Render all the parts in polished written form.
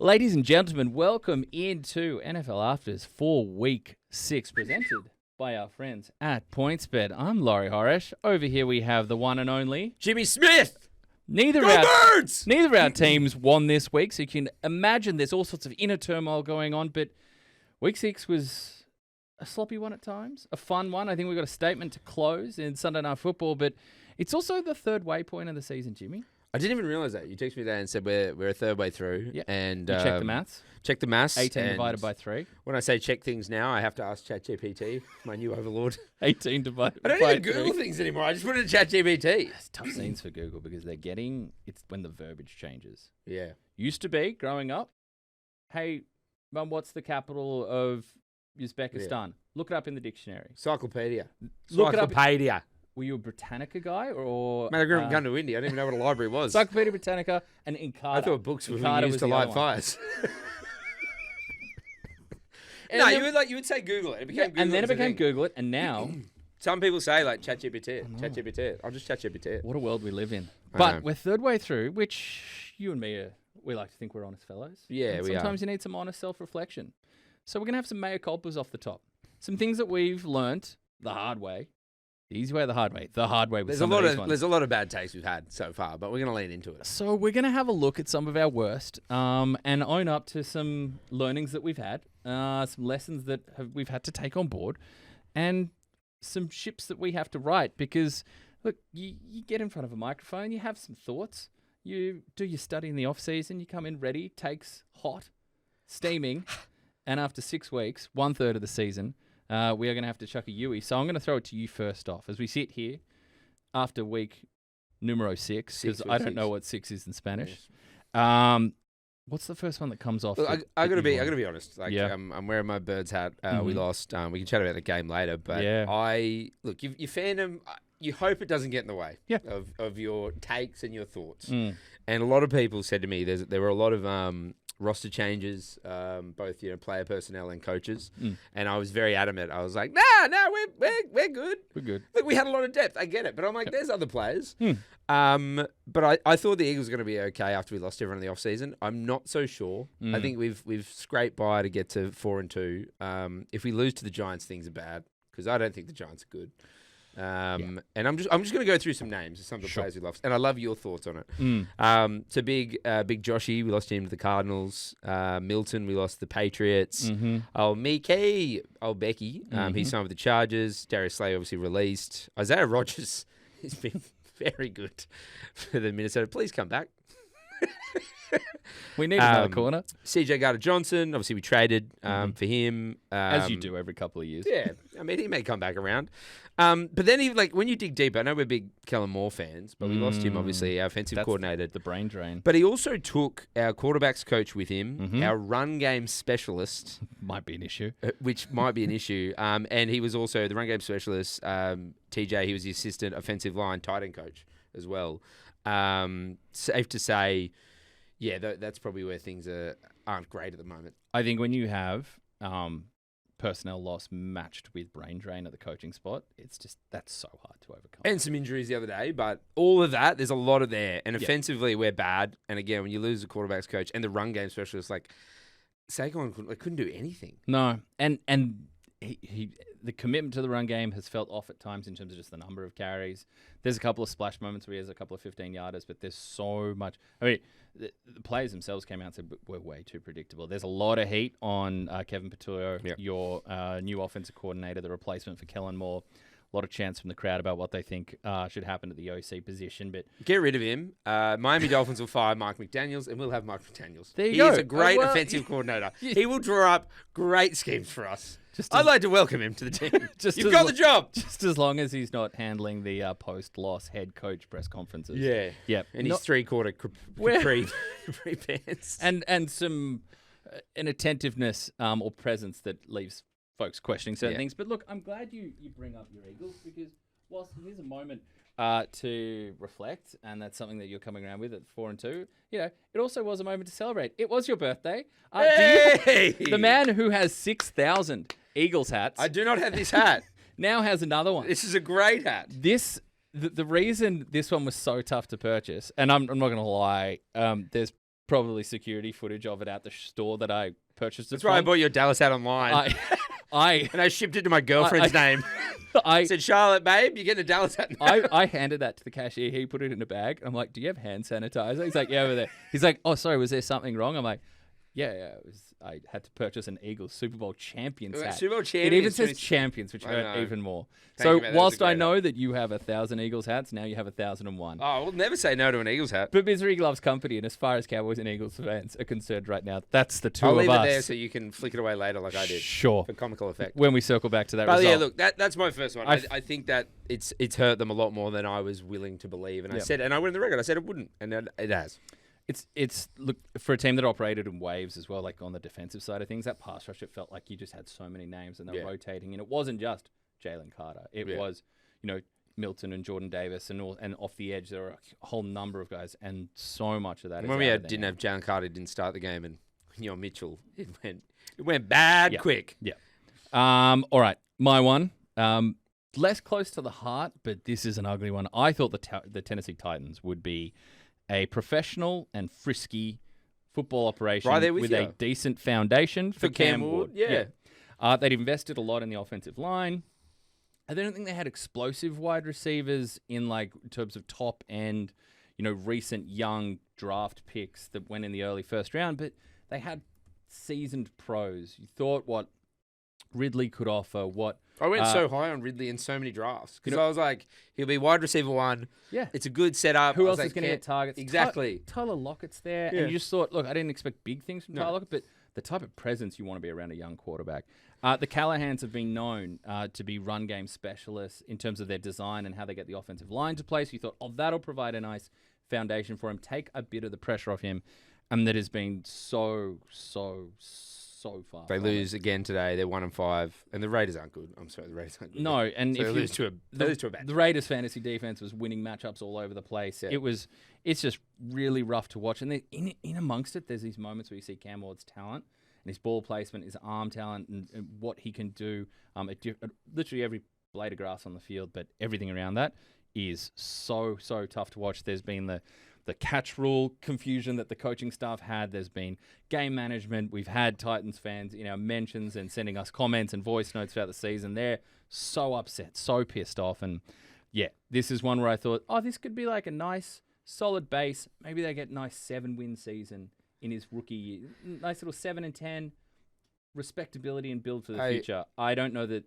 Ladies and gentlemen, welcome into NFL Afters for Week 6, presented by our friends at PointsBet. I'm Laurie Horesh. Over here we have the one and only Jimmy Smith. Neither of our teams won this week, so you can imagine there's all sorts of inner turmoil going on, but Week 6 was a sloppy one at times, a fun one. I think we got a statement to close in Sunday Night Football, but it's also the third waypoint of the season, Jimmy. I didn't even realize that. You texted me that and said we're a third way through. Yep. And you check the maths. Check the maths. 18 divided by 3. When I say check things now, I have to ask ChatGPT, my new overlord. 18 divided by 3. I don't even Google things anymore. I just put it in ChatGPT. It's tough scenes for Google because it's when the verbiage changes. Yeah. Used to be, growing up, hey, Mum, what's the capital of Uzbekistan? Yeah. Look it up in the dictionary. Encyclopedia. Look it up. Encyclopedia. Were you a Britannica guy or? Man, I grew up in Gunner India. I didn't even know what a library was. Encyclopedia Britannica and Encarta. I thought books were used to light fires. No, you would say Google it. It became Google and then it became Google it, and now some people say like ChatGPT. ChatGPT. I'll just ChatGPT it. What a world we live in. But we're third way through, which you and me we like to think we're honest fellows. Yeah, and sometimes you need some honest self-reflection. So we're gonna have some Mea Culpas off the top. Some things that we've learnt the hard way. The easy way or the hard way? The hard way with some of these ones. There's a lot of bad takes we've had so far, but we're going to lean into it. So we're going to have a look at some of our worst and own up to some learnings that we've had, some lessons that we've had to take on board, and some ships that we have to write. Because, look, you get in front of a microphone, you have some thoughts, you do your study in the off-season, you come in ready, takes hot, steaming, and after 6 weeks, 1/3 of the season, we are going to have to chuck a Yui. So I'm going to throw it to you first off. As we sit here after week numero 6, because I don't know what 6 is in Spanish. Yes. What's the first one that comes off? Look, I got to be honest. Like, yeah. I'm wearing my Birds hat. We lost. We can chat about the game later. But your fandom, you hope it doesn't get in the way of your takes and your thoughts. And a lot of people said to me there were a lot of roster changes, both player personnel and coaches, and I was very adamant. I was like, no, we're good. We're good. Look, we had a lot of depth. I get it, but I'm like, there's other players. But I thought the Eagles were going to be okay after we lost everyone in the offseason. I'm not so sure. I think we've scraped by to get to 4-2. If we lose to the Giants, things are bad because I don't think the Giants are good. And I'm just going to go through some names of some of the players we lost, and I love your thoughts on it. So big Joshy, we lost him to the Cardinals. Milton, we lost the Patriots. Becky, he signed with the Chargers. Darius Slay obviously released. Isaiah Rodgers has been very good for the Minnesota. Please come back. We need another corner. CJ Gardner-Johnson, obviously we traded for him. As you do every couple of years. Yeah, I mean, he may come back around. But then, when you dig deep, I know we're big Kellen Moore fans, but we lost him, obviously, our offensive coordinator. The brain drain. But he also took our quarterbacks coach with him, our run game specialist. Might be an issue. Which might be an issue. And he was also the run game specialist. TJ, he was the assistant offensive line tight end coach as well. Safe to say, yeah, that's probably where things aren't great at the moment. I think when you have personnel loss matched with brain drain at the coaching spot, that's so hard to overcome. And some injuries the other day, but all of that, there's a lot of there. And offensively, we're bad. And again, when you lose the quarterbacks coach and the run game specialist, Saquon couldn't do anything. No, and he the commitment to the run game has felt off at times in terms of just the number of carries. There's a couple of splash moments where he has a couple of 15-yarders, but there's so much. I mean, the players themselves came out and said we're way too predictable. There's a lot of heat on Kevin Patullo, your new offensive coordinator, the replacement for Kellen Moore. A lot of chants from the crowd about what they think should happen at the OC position. But get rid of him. Miami Dolphins will fire Mike McDaniels, and we'll have Mike McDaniels. There you go. He is a great offensive coordinator. He will draw up great schemes for us. I'd like to welcome him to the team. You've got the job. Just as long as he's not handling the post-loss head coach press conferences. Yeah. Yep. And his three-quarter capri pants. And some an attentiveness or presence that leaves folks questioning certain things. But look, I'm glad you bring up your Eagles because whilst it is a moment to reflect, and that's something that you're coming around with at 4-2, it also was a moment to celebrate. It was your birthday. The man who has 6,000 Eagles hats. I do not have this hat. Now has another one. This is a great hat. The reason this one was so tough to purchase, and I'm not going to lie, there's probably security footage of it at the store that I purchased it That's why I bought your Dallas hat online. And I shipped it to my girlfriend's name. I said, Charlotte, babe, you're getting a Dallas hat. I handed that to the cashier. He put it in a bag. I'm like, do you have hand sanitizer? He's like, yeah, over there. He's like, oh, sorry, was there something wrong? I'm like, yeah. I had to purchase an Eagles Super Bowl champions hat. Super Bowl champions. It even says champions, which hurt even more. So whilst I know that you have 1,000 Eagles hats, now you have 1,001. Oh, we'll never say no to an Eagles hat. But misery loves company, and as far as Cowboys and Eagles fans are concerned right now, that's the two of us. I'll leave it there so you can flick it away later like I did. Sure. For comical effect. When we circle back to that result. Yeah, look, that's my first one. I think that it's hurt them a lot more than I was willing to believe. And I said, and I went on the record, I said it wouldn't, and it has. It's look, for a team that operated in waves as well, like on the defensive side of things, that pass rush, it felt like you just had so many names and they're rotating. And it wasn't just Jalen Carter. It was, Milton and Jordan Davis and off the edge, there were a whole number of guys, and so much of that. When we didn't have Jalen Carter, didn't start the game, and Mitchell, it went bad quick. Yeah. All right, my one. Less close to the heart, but this is an ugly one. I thought the Tennessee Titans would be a professional and frisky football operation with a decent foundation for Cam Ward. Yeah. They'd invested a lot in the offensive line. I don't think they had explosive wide receivers in terms of top end, recent young draft picks that went in the early first round, but they had seasoned pros. You thought what Ridley could offer, what... I went so high on Ridley in so many drafts because I was like, he'll be wide receiver 1. Yeah. It's a good setup. Who else is going to get targets? Exactly. Tyler Lockett's there. Yeah. And you just thought, look, I didn't expect big things from Tyler Lockett, but the type of presence you want to be around a young quarterback. The Callahans have been known to be run game specialists in terms of their design and how they get the offensive line to play. So you thought, that'll provide a nice foundation for him, take a bit of the pressure off him. And that has been so far. They lose again today. They're 1-5, and the Raiders aren't good. I'm sorry, the Raiders aren't good. No, and so they lose to a bad. The Raiders' fantasy defense was winning matchups all over the place. Yeah. It's just really rough to watch. And in amongst it, there's these moments where you see Cam Ward's talent and his ball placement, his arm talent, and what he can do. Literally every blade of grass on the field, but everything around that is so tough to watch. There's been the catch rule confusion that the coaching staff had. There's been game management. We've had Titans fans in our mentions and sending us comments and voice notes throughout the season. They're so upset, so pissed off. And yeah, this is one where I thought, this could be like a nice, solid base. Maybe they get a nice 7-win season in his rookie year. Nice little 7-10 respectability and build for the future. I don't know that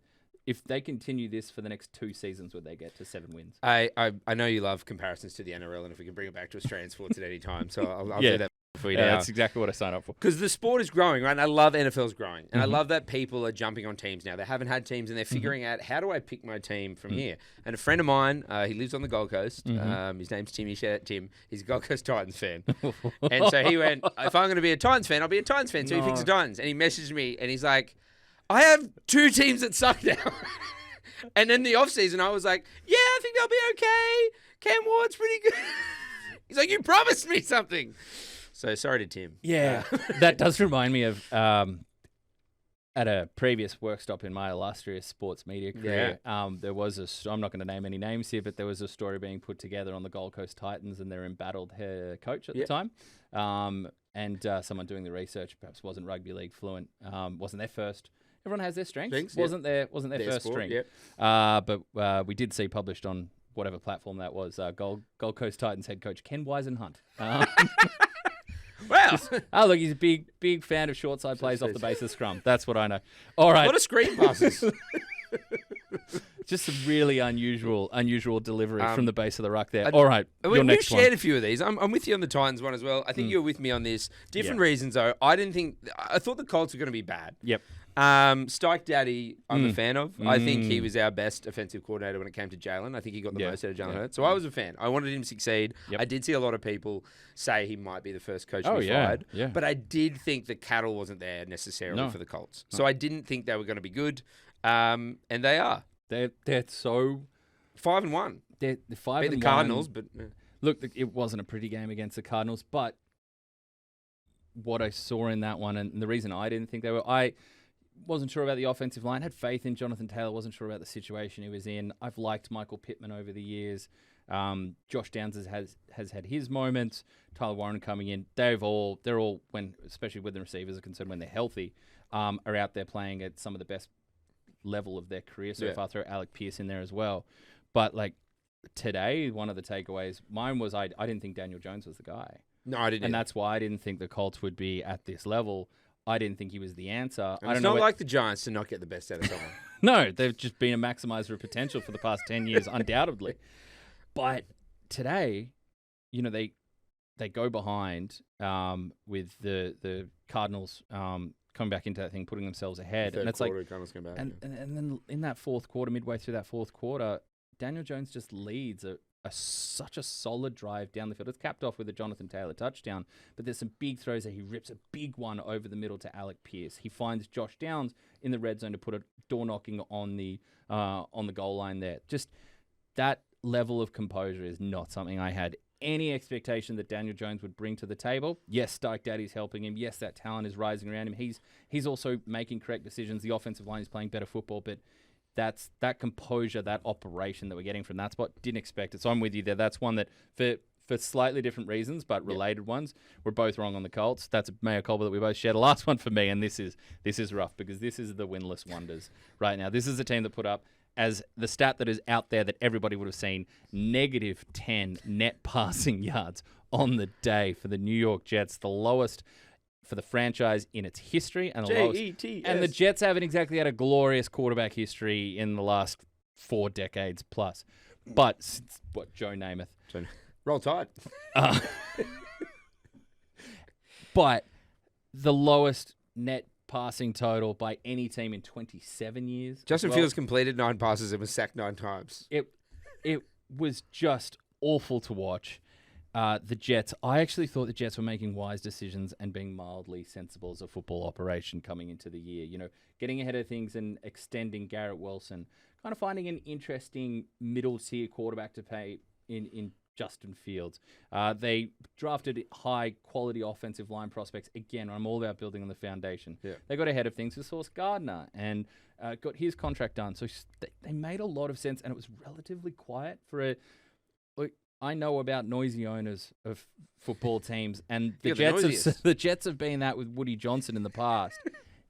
if they continue this for the next 2 seasons, would they get to 7 wins? I know you love comparisons to the NRL, and if we can bring it back to Australian sports at any time, so I'll do that for you now. That's exactly what I signed up for. Because the sport is growing, right? And I love NFL's growing. And I love that people are jumping on teams now. They haven't had teams, and they're figuring out, how do I pick my team from here? And a friend of mine, he lives on the Gold Coast. His name's Timmy. Shout out Tim. He's a Gold Coast Titans fan. And so he went, if I'm going to be a Titans fan, I'll be a Titans fan. So he picks the Titans. And he messaged me, and he's like, I have 2 teams that suck now. And in the offseason, I was like, yeah, I think they'll be okay. Cam Ward's pretty good. He's like, you promised me something. So sorry to Tim. Yeah, that does remind me of at a previous work stop in my illustrious sports media career. There was I'm not going to name any names here, but there was a story being put together on the Gold Coast Titans and their embattled head coach at the time. And someone doing the research perhaps wasn't rugby league fluent, wasn't their first. Everyone has their strengths. Wasn't their first sport, strength. But we did see published on whatever platform that was, Gold Coast Titans head coach Ken Wisenhunt. Wow. Look, he's a big fan of short side plays off the base of scrum. That's what I know. All right. A lot of screen passes. Just some really unusual delivery from the base of the ruck there. All right, we've shared a few of these. I'm with you on the Titans one as well. I think you're with me on this. Different reasons, though. I thought the Colts were going to be bad. Yep. Stike Daddy, I'm a fan of. I think he was our best offensive coordinator when it came to Jalen. I think he got the most out of Jalen Hurts. So I was a fan. I wanted him to succeed. Yep. I did see a lot of people say he might be the first coach to be fired. Yeah. But I did think the cattle wasn't there necessarily for the Colts. No. So I didn't think they were going to be good. And they are. They're so 5-1. They're 5-1. Beat the Cardinals, but look, it wasn't a pretty game against the Cardinals. But what I saw in that one, and the reason I didn't think they were, I wasn't sure about the offensive line. Had faith in Jonathan Taylor. Wasn't sure about the situation he was in. I've liked Michael Pittman over the years. Josh Downs has had his moments. Tyler Warren coming in. They're all when, especially when the receivers are concerned, when they're healthy, are out there playing at some of the best level of their career so far. Throw Alec Pierce in there as well. But like today, one of the takeaways, mine was I didn't think Daniel Jones was the guy. No, I didn't. And that's why I didn't think the Colts would be at this level. I didn't think he was the answer. It's not like the Giants to not get the best out of someone. No, they've just been a maximizer of potential for the past 10 years, undoubtedly. But today, they go behind with the Cardinals coming back into that thing, putting themselves ahead. And it's like, and then in that fourth quarter, midway through that fourth quarter, Daniel Jones just leads such a solid drive down the field. It's capped off with a Jonathan Taylor touchdown, but there's some big throws there. He rips a big one over the middle to Alec Pierce. He finds Josh Downs in the red zone to put a door knocking on the goal line there. Just that level of composure is not something I had any expectation that Daniel Jones would bring to the table. Yes, Dyke Daddy's helping him. Yes, that talent is rising around him. He's also making correct decisions. The offensive line is playing better football, but that composure, that operation that we're getting from that spot, didn't expect it. So I'm with you there. That's one that, for slightly different reasons, but related ones, we're both wrong on the Colts. That's a Mea Culpa that we both shared. The last one for me, and this is rough because this is the winless wonders right now. This is a team that put up, as the stat that is out there that everybody would have seen, -10 net passing yards on the day for the New York Jets, the lowest for the franchise in its history, and the lowest. And the Jets haven't exactly had a glorious quarterback history in the last 4 decades plus. But since, Joe Namath. Roll Tide. But the lowest net passing total by any team in 27 years. Justin Fields completed 9 passes and was sacked 9 times. It was just awful to watch. The Jets, I actually thought the Jets were making wise decisions and being mildly sensible as a football operation coming into the year. Getting ahead of things and extending Garrett Wilson, kind of finding an interesting middle-tier quarterback to pay in Justin Fields. They drafted high-quality offensive line prospects. Again, I'm all about building on the foundation. Yeah. They got ahead of things with Sauce Gardner and got his contract done. So they made a lot of sense, and it was relatively quiet for I know about noisy owners of football teams, and the Jets have been that with Woody Johnson in the past.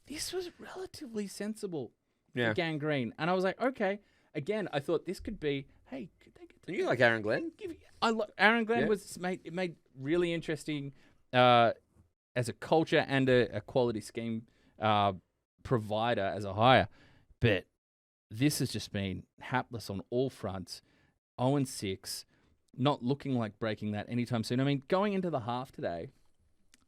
This was relatively sensible for Gangrene. And I was like, okay. Again, I thought this could be, hey, could they get You like Aaron Glenn? Aaron Glenn was made really interesting as a culture and a quality scheme provider as a hire. But this has just been hapless on all fronts. 0-6. Not looking like breaking that anytime soon. I mean, going into the half today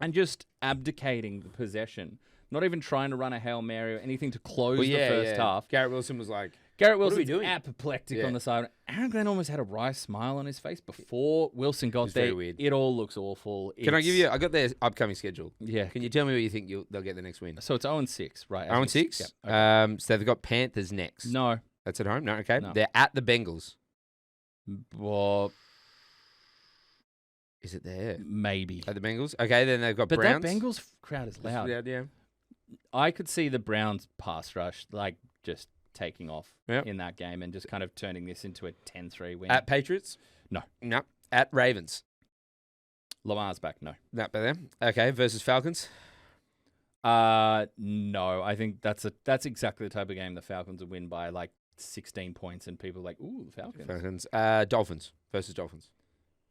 and just abdicating the possession, not even trying to run a Hail Mary or anything to close the first half. Garrett Wilson was like, Garrett Wilson's apoplectic on the side. Aaron Glenn almost had a wry smile on his face before Wilson got there. Very weird. It all looks awful. Can I give you, I got their upcoming schedule. Yeah. Can you tell me what you think they'll get the next win? So it's 0-6, right? 0-6? Yep. Okay. So they've got Panthers next. No. That's at home? No, okay. No. They're at the Bengals. Well, is it there? Maybe. At the Bengals? Okay, then they've got Browns. But that Bengals crowd is loud. Yeah. I could see the Browns pass rush, just taking off in that game and just kind of turning this into a 10-3 win. At Patriots? No. At Ravens? Lamar's back, no. Not by them. Okay, versus Falcons? No. I think that's exactly the type of game the Falcons would win by 16 points and people are like, ooh, Falcons. Dolphins versus Dolphins.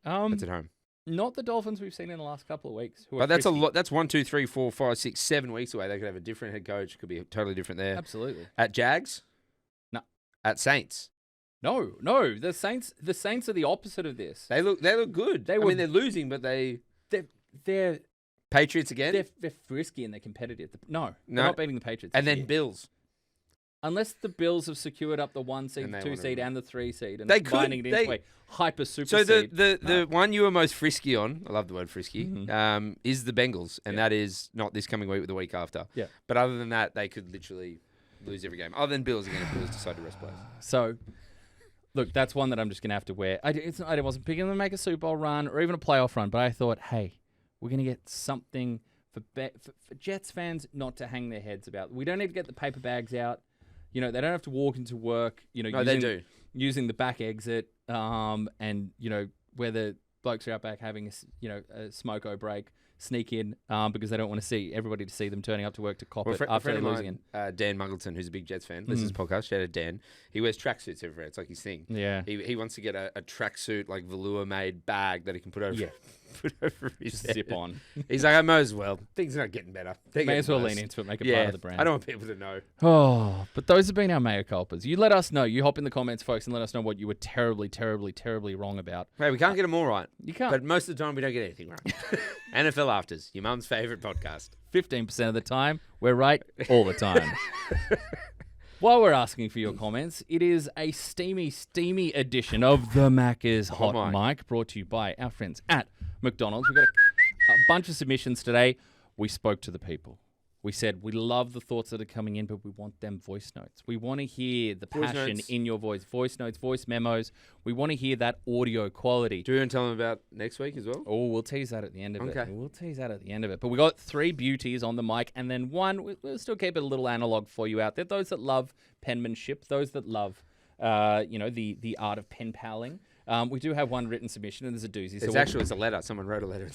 That's at home. Not the Dolphins we've seen in the last couple of weeks. But that's frisky. A lot. That's 1, 2, 3, 4, 5, 6, 7 weeks away. They could have a different head coach. Could be totally different there. Absolutely. At Jags? No. At Saints? No. The Saints are the opposite of this. They look good. I mean, they're losing, but they're Patriots again? They're frisky and they're competitive. They're not beating the Patriots. And then Bills. Unless the Bills have secured up the 1 seed, the 2 seed, and the 3 seed, and they combining it into a hyper super seed. So the one you were most frisky on, I love the word frisky, is the Bengals, and that is not this coming week, but the week after. Yeah. But other than that, they could literally lose every game. Other than Bills again, if Bills decide to rest players. So, look, that's one that I'm just going to have to wear. I wasn't picking them to make a Super Bowl run or even a playoff run, but I thought, hey, we're going to get something for Jets fans not to hang their heads about. We don't need to get the paper bags out. They don't have to walk into work, they do. Using the back exit. and where the blokes are out back having a smoke-o break, sneak in because they don't want to see everybody to see them turning up to work to cop it after they're losing. Dan Muggleton, who's a big Jets fan, listens to this podcast. Shout out Dan. He wears tracksuits everywhere. It's like his thing. Yeah. He wants to get a tracksuit like velour-made bag that he can put over. Yeah. Put over his just zip on. He's like, I might as well. Things are not getting better. May as well lean into it, make it part of the brand. I don't want people to know. Oh, but those have been our Mea Culpas. You let us know. You hop in the comments, folks, and let us know what you were terribly, terribly, terribly wrong about. Hey, we can't get them all right. You can't. But most of the time, we don't get anything right. NFL Afters, your mum's favourite podcast. 15% of the time, we're right all the time. While we're asking for your comments, it is a steamy, steamy edition of the Macca's Hot Mic, brought to you by our friends at McDonald's. We've got a bunch of submissions today. We spoke to the people. We said we love the thoughts that are coming in, but we want them voice notes. We want to hear the passion in your voice. Voice notes, voice memos. We want to hear that audio quality. Do you want to tell them about next week as well? Oh, we'll tease that at the end of it. We'll tease that at the end of it. But we got 3 beauties on the mic, and then one, we'll still keep it a little analog for you out there. Those that love penmanship, those that love, the art of pen paling. We do have one written submission, and there's a doozy. It's a letter. Someone wrote a letter.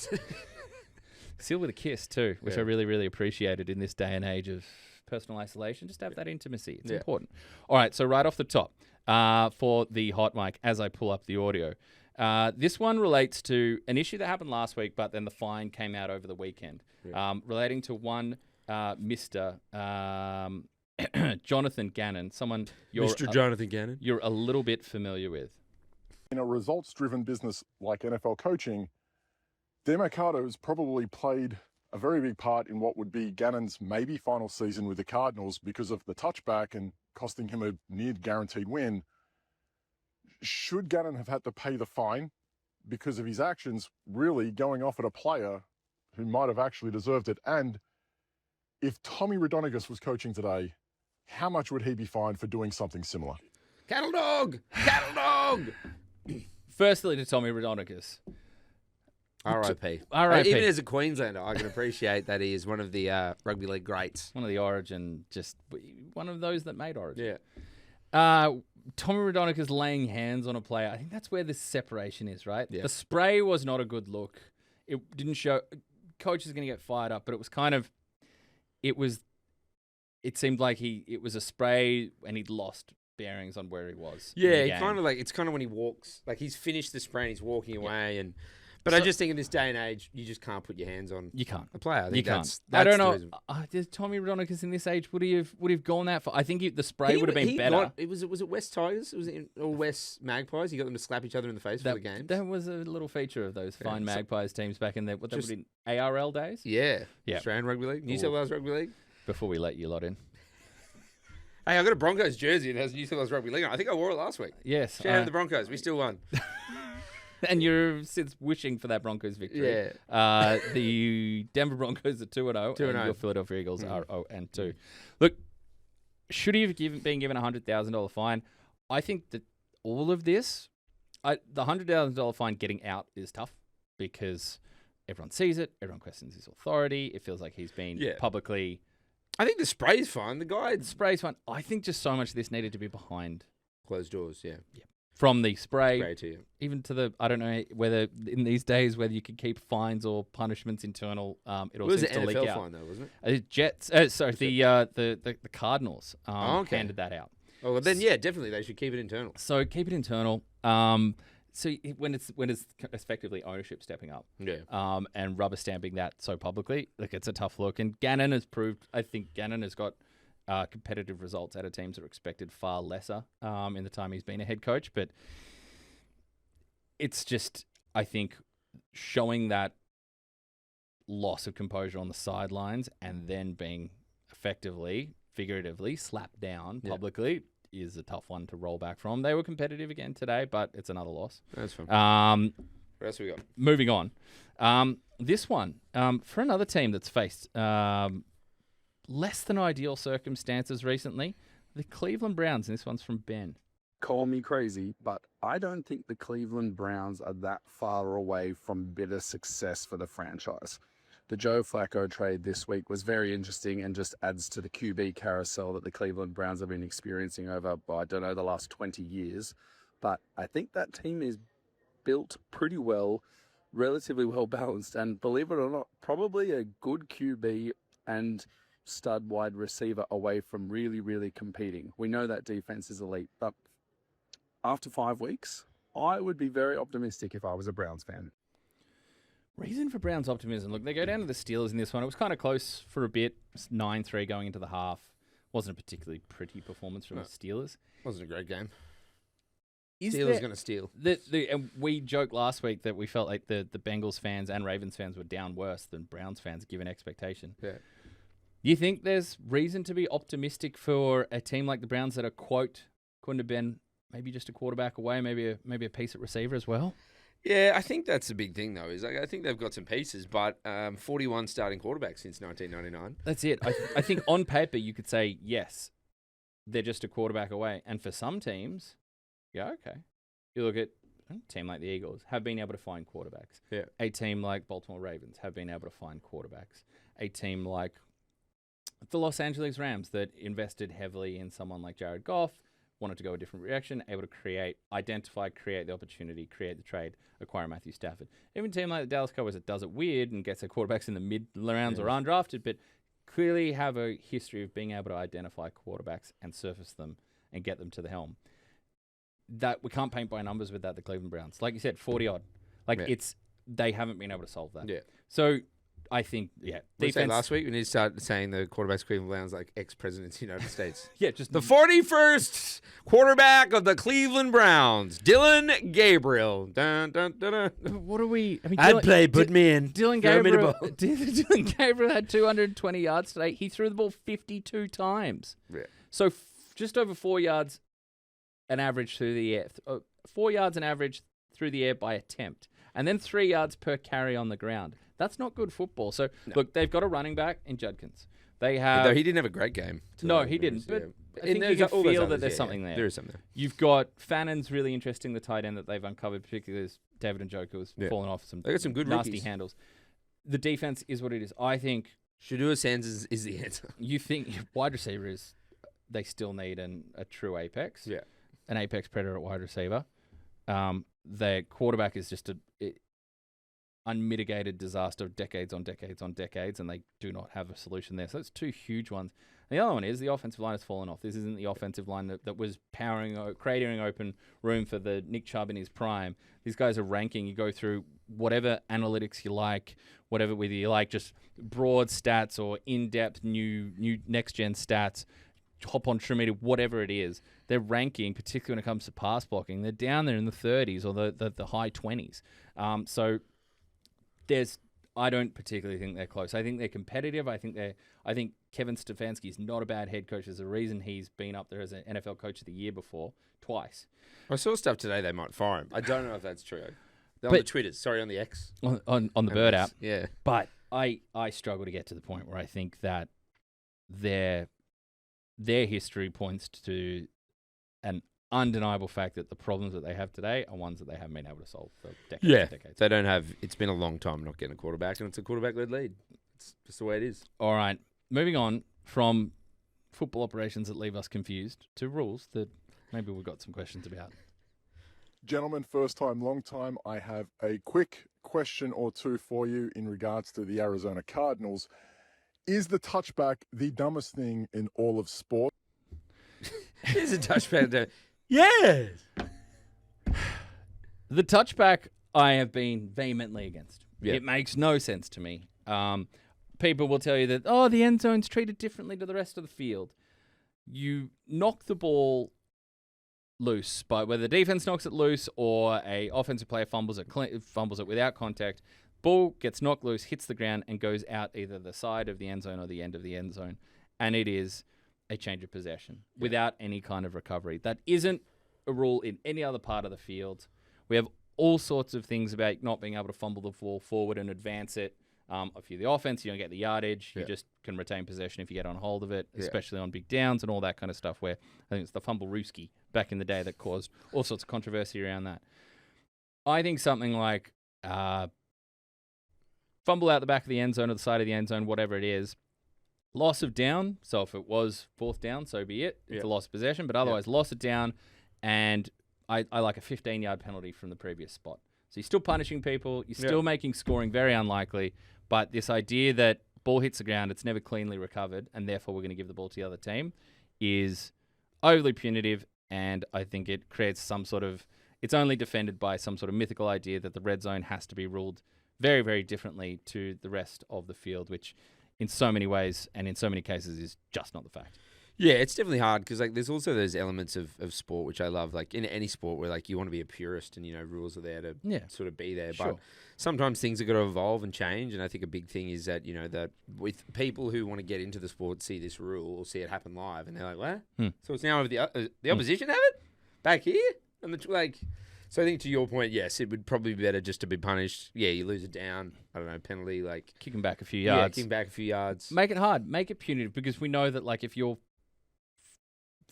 Sealed with a kiss too, which I really, really appreciated in this day and age of personal isolation. Just have that intimacy. It's important. All right, so right off the top, for the hot mic, as I pull up the audio, this one relates to an issue that happened last week, but then the fine came out over the weekend, relating to one Mr. Jonathan Gannon, someone Jonathan Gannon, you're a little bit familiar with. In a results-driven business like NFL coaching, Demarcado has probably played a very big part in what would be Gannon's maybe final season with the Cardinals because of the touchback and costing him a near guaranteed win. Should Gannon have had to pay the fine because of his actions really going off at a player who might have actually deserved it? And if Tommy Rodonigus was coaching today, how much would he be fined for doing something similar? Cattle dog! Cattle dog! Firstly, to Tommy Rodonigus. R.I.P. Even as a Queenslander, I can appreciate that he is one of the rugby league greats. One of the Origin, just one of those that made Origin. Yeah. Tommy Rodonigus laying hands on a player. I think that's where this separation is, right? Yeah. The spray was not a good look. It didn't show. Coach is going to get fired up, but it was kind of. It seemed like it was a spray and he'd lost bearings on where he was. Yeah, it's kind of when he walks, like he's finished the spray and he's walking away But I just think in this day and age, you just can't put your hands on a player. You can't. I don't know. Does Tommy Rodonigus in this age would he have gone that far? I think the spray would have been better. Was it West Tigers? Or West Magpies? He got them to slap each other in the face for the games. That was a little feature of those fine Magpies teams back in the ARL days. Yeah. Australian Rugby League, New South Wales Rugby League. Before we let you lot in. Hey, I got a Broncos jersey that has New South Wales Rugby League on. I think I wore it last week. Yes. Shout out to the Broncos. We still won. And you're since wishing for that Broncos victory. Yeah. The Denver Broncos are 2-0. 2-0. And your Philadelphia Eagles are 0-2. Look, should he have been given a $100,000 fine? I think that all of this, the $100,000 fine getting out is tough because everyone sees it. Everyone questions his authority. It feels like he's been publicly. I think the spray's fine. The spray's fine. I think just so much of this needed to be behind closed doors. Yeah. From the spray to you. Even to the, I don't know whether in these days whether you could keep fines or punishments internal. It all seems to leak out. It was an NFL fine though, wasn't it? The Cardinals handed that out. Oh, well, then definitely they should keep it internal. So keep it internal. So when it's effectively ownership stepping up, and rubber stamping that so publicly, like it's a tough look. And Gannon has proved. I think Gannon has got competitive results out of teams that are expected far lesser in the time he's been a head coach. But it's just, I think, showing that loss of composure on the sidelines and then being effectively, figuratively slapped down publicly is a tough one to roll back from. They were competitive again today, but it's another loss. That's fine. What else we got? Moving on. This one, for another team that's faced less than ideal circumstances recently, the Cleveland Browns, and this one's from Ben. Call me crazy, but I don't think the Cleveland Browns are that far away from bitter success for the franchise. The Joe Flacco trade this week was very interesting and just adds to the QB carousel that the Cleveland Browns have been experiencing over, I don't know, the last 20 years. but I think that team is built pretty well, relatively well balanced, and believe it or not, probably a good QB and stud wide receiver away from really, really competing. We know that defense is elite, but after 5 weeks, I would be very optimistic if I was a Browns fan. Reason for Browns' optimism. Look, they go down to the Steelers in this one. It was kind of close for a bit. 9-3 going into the half. Wasn't a particularly pretty performance from the Steelers. Wasn't a great game. Steelers going to steal. And we joked last week that we felt like the Bengals fans and Ravens fans were down worse than Browns fans given expectation. Yeah. You think there's reason to be optimistic for a team like the Browns that are, quote, couldn't have been maybe just a quarterback away, maybe a piece at receiver as well? Yeah, I think that's the big thing, though. Is I think they've got some pieces, but 41 starting quarterbacks since 1999. That's it. I think on paper you could say, yes, they're just a quarterback away. And for some teams, yeah, okay. You look at a team like the Eagles, have been able to find quarterbacks. Yeah. A team like Baltimore Ravens have been able to find quarterbacks. A team like the Los Angeles Rams that invested heavily in someone like Jared Goff, wanted to go a different direction, able to create the opportunity, create the trade, acquire Matthew Stafford. Even a team like the Dallas Cowboys that does it weird and gets their quarterbacks in the mid rounds or undrafted, but clearly have a history of being able to identify quarterbacks and surface them and get them to the helm. That we can't paint by numbers with that, the Cleveland Browns. Like you said, 40-odd. They haven't been able to solve that. Yeah. So I think, We said last week we need to start saying the quarterbacks Cleveland Browns like ex-presidents of the United States. Yeah, just the 41st quarterback of the Cleveland Browns, Dylan Gabriel. Dun, dun, dun, dun. What are we? I mean, I'd play, put me in. Dylan Gabriel had 220 yards today. He threw the ball 52 times. Yeah. So just over 4 yards an average through the air. 4 yards an average through the air by attempt. And then 3 yards per carry on the ground. That's not good football. So, look, they've got a running back in Judkins. They have... Though he didn't have a great game. No, he didn't. But I think you can feel that there's something there. There is something there. You've got Fannon's really interesting, the tight end that they've uncovered, particularly as David Njoku was falling off they got some good nasty rookies. Handles. The defense is what it is. I think... Shadua Sands is the answer. You think wide receiver is... They still need a true apex. Yeah. An apex predator at wide receiver. Their quarterback is just unmitigated disaster of decades on decades on decades, and they do not have a solution there. So that's two huge ones. And the other one is the offensive line has fallen off. This isn't the offensive line that was creating open room for the Nick Chubb in his prime. These guys are ranking. You go through whatever analytics you like, whether you like just broad stats or in-depth new next-gen stats, hop on Trinity, whatever it is. They're ranking, particularly when it comes to pass blocking. They're down there in the 30s or the high 20s. So I don't particularly think they're close. I think they're competitive. I think Kevin Stefanski is not a bad head coach. There's a reason he's been up there as an NFL coach of the year before, twice. I saw stuff today they might fire him. I don't know if that's true. On the Twitters, sorry, on the X. On the Bird app. Yeah. But I struggle to get to the point where I think that their history points to an undeniable fact that the problems that they have today are ones that they haven't been able to solve for decades and decades. They don't have... It's been a long time not getting a quarterback, and it's a quarterback-led lead. It's just the way it is. All right. Moving on from football operations that leave us confused to rules that maybe we've got some questions about. Gentlemen, first time, long time, I have a quick question or two for you in regards to the Arizona Cardinals. Is the touchback the dumbest thing in all of sport? Is a touchback... Yes! The touchback I have been vehemently against. Yeah. It makes no sense to me. People will tell you that, the end zone's treated differently to the rest of the field. You knock the ball loose, but whether the defense knocks it loose or a offensive player fumbles it without contact, ball gets knocked loose, hits the ground, and goes out either the side of the end zone or the end of the end zone. And it is a change of possession without any kind of recovery. That isn't a rule in any other part of the field. We have all sorts of things about not being able to fumble the ball forward and advance it. If you're the offense, you don't get the yardage. You just can retain possession if you get on hold of it, especially on big downs and all that kind of stuff, where I think it's the fumble Rooski back in the day that caused all sorts of controversy around that. I think something like fumble out the back of the end zone or the side of the end zone, whatever it is, loss of down. So if it was fourth down, so be it. It's a loss of possession, but otherwise loss of down and I like a 15-yard penalty from the previous spot. So you're still punishing people. You're still making scoring very unlikely. But this idea that ball hits the ground, it's never cleanly recovered, and therefore we're going to give the ball to the other team is overly punitive. And I think it creates some sort of... It's only defended by some sort of mythical idea that the red zone has to be ruled very, very differently to the rest of the field, which in so many ways and in so many cases is just not the fact. Yeah, it's definitely hard because like there's also those elements of sport which I love, like in any sport where like you want to be a purist and rules are there to sort of be there. Sure. But sometimes things are going to evolve and change, and I think a big thing is that that with people who want to get into the sport see this rule or see it happen live, and they're like, what? So it's now over the opposition have it back here, and So I think to your point, yes, it would probably be better just to be punished. Yeah, you lose it down. I don't know, penalty like kicking back a few yards. Yeah, kicking back a few yards. Make it hard. Make it punitive because we know that like if you're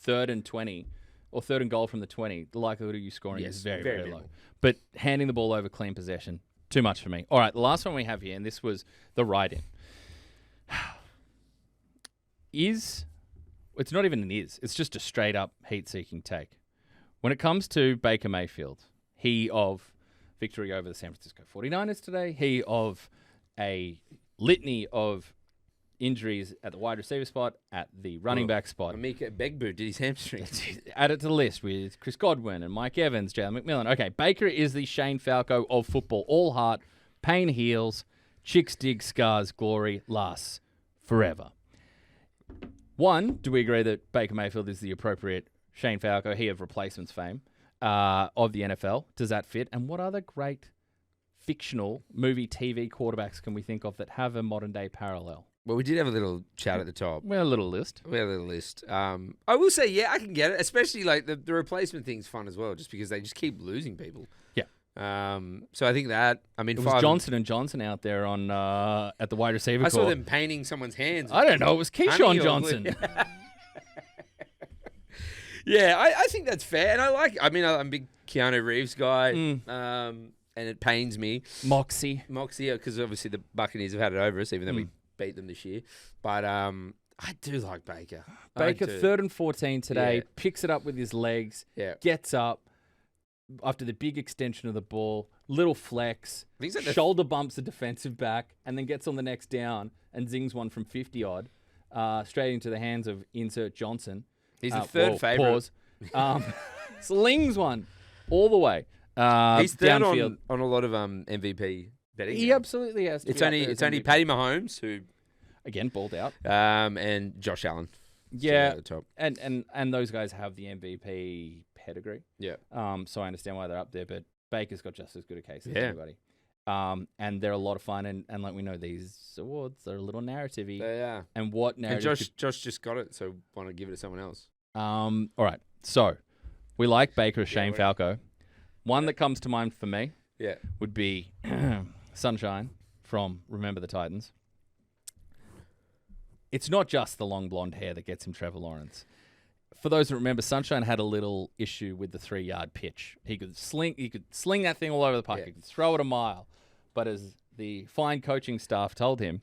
3rd and 20 or 3rd and goal from the 20, the likelihood of you scoring is very, very low. But handing the ball over clean possession, too much for me. All right, the last one we have here, and this was the write-in. It's not even an it's just a straight up heat-seeking take. When it comes to Baker Mayfield, he of victory over the San Francisco 49ers today, he of a litany of injuries at the wide receiver spot, at the running back spot. Amika Begbu did his hamstring. Add it to the list with Chris Godwin and Mike Evans, Jalen McMillan. Okay, Baker is the Shane Falco of football. All heart, pain heals, chicks dig scars, glory lasts forever. One, do we agree that Baker Mayfield is the appropriate Shane Falco, he of replacements fame, of the NFL? Does that fit? And what other great fictional movie TV quarterbacks can we think of that have a modern day parallel? Well, we did have a little chat at the top. We had a little list. I will say, yeah, I can get it. Especially like the replacement thing's fun as well, just because they just keep losing people. Yeah. So I think that, it was Johnson & Johnson out there on at the wide receiver I court. saw them painting someone's hands. I don't know. It was Keyshawn Johnson. Yeah, I think that's fair. And I'm a big Keanu Reeves guy. And it pains me. Moxie, because obviously the Buccaneers have had it over us, even though we beat them this year. But I do like Baker. Baker, 3rd and 14 today, picks it up with his legs, gets up after the big extension of the ball, little flex, shoulder bumps the defensive back, and then gets on the next down and zings one from 50-odd, straight into the hands of insert Johnson. He's the third favourite. Slings one all the way. He's third on a lot of MVP betting. He absolutely has to. It's only Patty Mahomes who, again, balled out, and Josh Allen. Yeah, at the top. And those guys have the MVP pedigree. Yeah. So I understand why they're up there, but Baker's got just as good a case as anybody. And they're a lot of fun, and like we know, these awards are a little narrative-y. They are. And what narrative? And Josh just got it, so why not give it to someone else? All right. So we like Baker as Shane Falco. One that comes to mind for me would be Sunshine from Remember the Titans. It's not just the long blonde hair that gets him Trevor Lawrence. For those that remember, Sunshine had a little issue with the 3-yard pitch. He could sling that thing all over the park. He could throw it a mile. But as the fine coaching staff told him,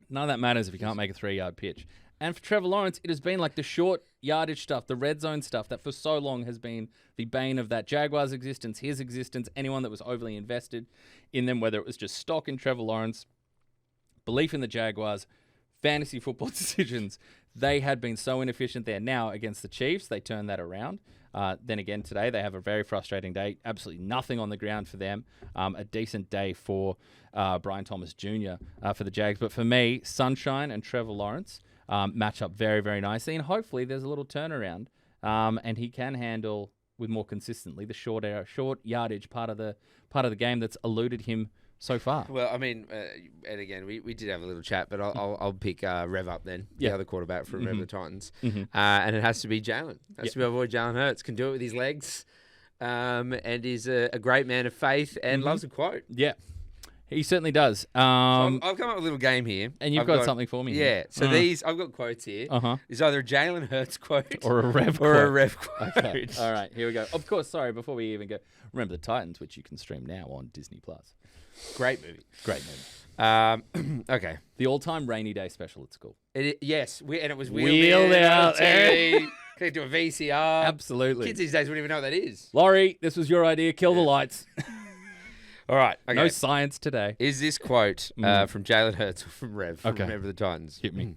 none of that matters if you can't make a 3-yard pitch. And for Trevor Lawrence, it has been like the short yardage stuff, the red zone stuff that for so long has been the bane of that Jaguars' existence, his existence, anyone that was overly invested in them, whether it was just stock in Trevor Lawrence, belief in the Jaguars, fantasy football decisions. They had been so inefficient there. Now, against the Chiefs, they turned that around. Then again, today, they have a very frustrating day. Absolutely nothing on the ground for them. A decent day for Brian Thomas Jr. For the Jags. But for me, Sunshine and Trevor Lawrence match up very, very nicely. And hopefully there's a little turnaround. And he can handle, with more consistently, the short yardage part of the game that's eluded him so far. Well, and again, we did have a little chat, but I'll pick Rev up then, the other quarterback from Rev the Titans. And it has to be Jalen. Has to be our boy Jalen Hurts. Can do it with his legs, and is a great man of faith and loves a quote. Yeah, he certainly does. So I've come up with a little game here. And you've got something for me here. So I've got quotes here. It's either a Jalen Hurts quote or a Rev quote. Okay. All right, here we go. Of course, sorry, before we even go, Remember the Titans, which you can stream now on Disney+. Great movie. Okay. The all-time rainy day special at school. Yes, and it was wheeled out. Connected to a VCR. Absolutely. Kids these days wouldn't even know what that is. Laurie, this was your idea. Kill the lights. All right. Okay. No science today. Is this quote from Jalen Hurts or from Rev from Remember the Titans? Hit me.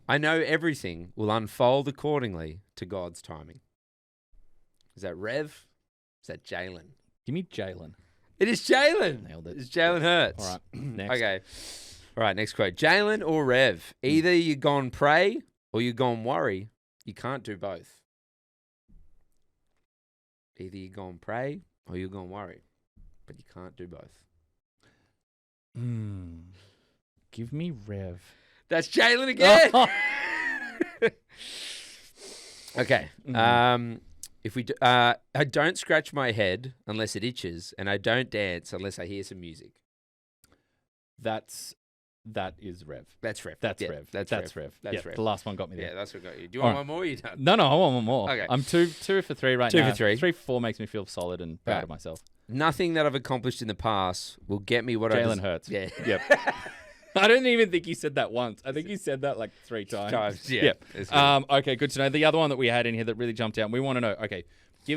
I know everything will unfold accordingly to God's timing. Is that Rev? Is that Jalen? Give me Jalen. It is Jalen. Nailed it. It's Jalen Hurts. All right. Next. Okay. All right. Next quote. Jalen or Rev? Either you gone pray or you gone worry. You can't do both. Either you gone pray or you gone worry, but you can't do both. Give me Rev. That's Jalen again. Okay. If we, I don't scratch my head unless it itches, and I don't dance unless I hear some music. That is Rev. That's Rev. That's Yeah, Rev. That's Rev. That's Rev. The last one got me there. Yeah, that's what got you. Do you want one more? Or you done? No, I want one more. Okay. I'm two for three right now. 2 for 3. 3 for 4 makes me feel solid and proud of myself. Nothing that I've accomplished in the past will get me what Jalen Hurts. Yeah. Yep. I don't even think you said that once. I think you said that like 3 times. Yeah. Yep. Okay, good to know. The other one that we had in here that really jumped out, we want to know, okay,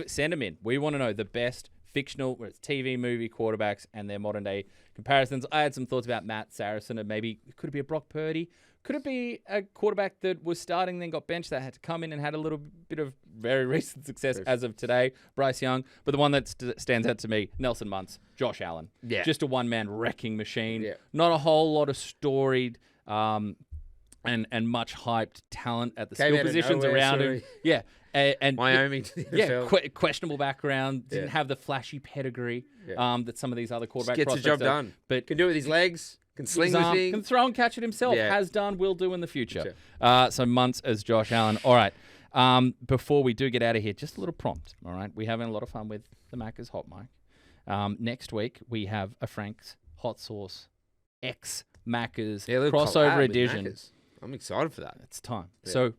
send them in. We want to know the best fictional, whether it's TV, movie, quarterbacks, and their modern day comparisons. I had some thoughts about Matt Saracen, and maybe could it be a Brock Purdy? Could it be a quarterback that was starting, then got benched, that had to come in and had a little bit of very recent success as of today? Bryce Young. But the one that stands out to me, Nelson Muntz, Josh Allen. Yeah. Just a one-man wrecking machine. Yeah. Not a whole lot of storied and much hyped talent at the skill positions around him. Yeah. And Wyoming to the NFL. Yeah, questionable background. Didn't have the flashy pedigree that some of these other quarterbacks gets the job done. But can do it with his legs. Can sling the thing. Can throw and catch it himself. Yeah. Has done, will do in the future. So Muntz as Josh Allen. All right. Before we do get out of here, just a little prompt. All right. We're having a lot of fun with the Macca's Hot Mic. Next week, we have a Frank's Hot Sauce X Macca's crossover edition. Macca's. I'm excited for that. It's time. Yeah. So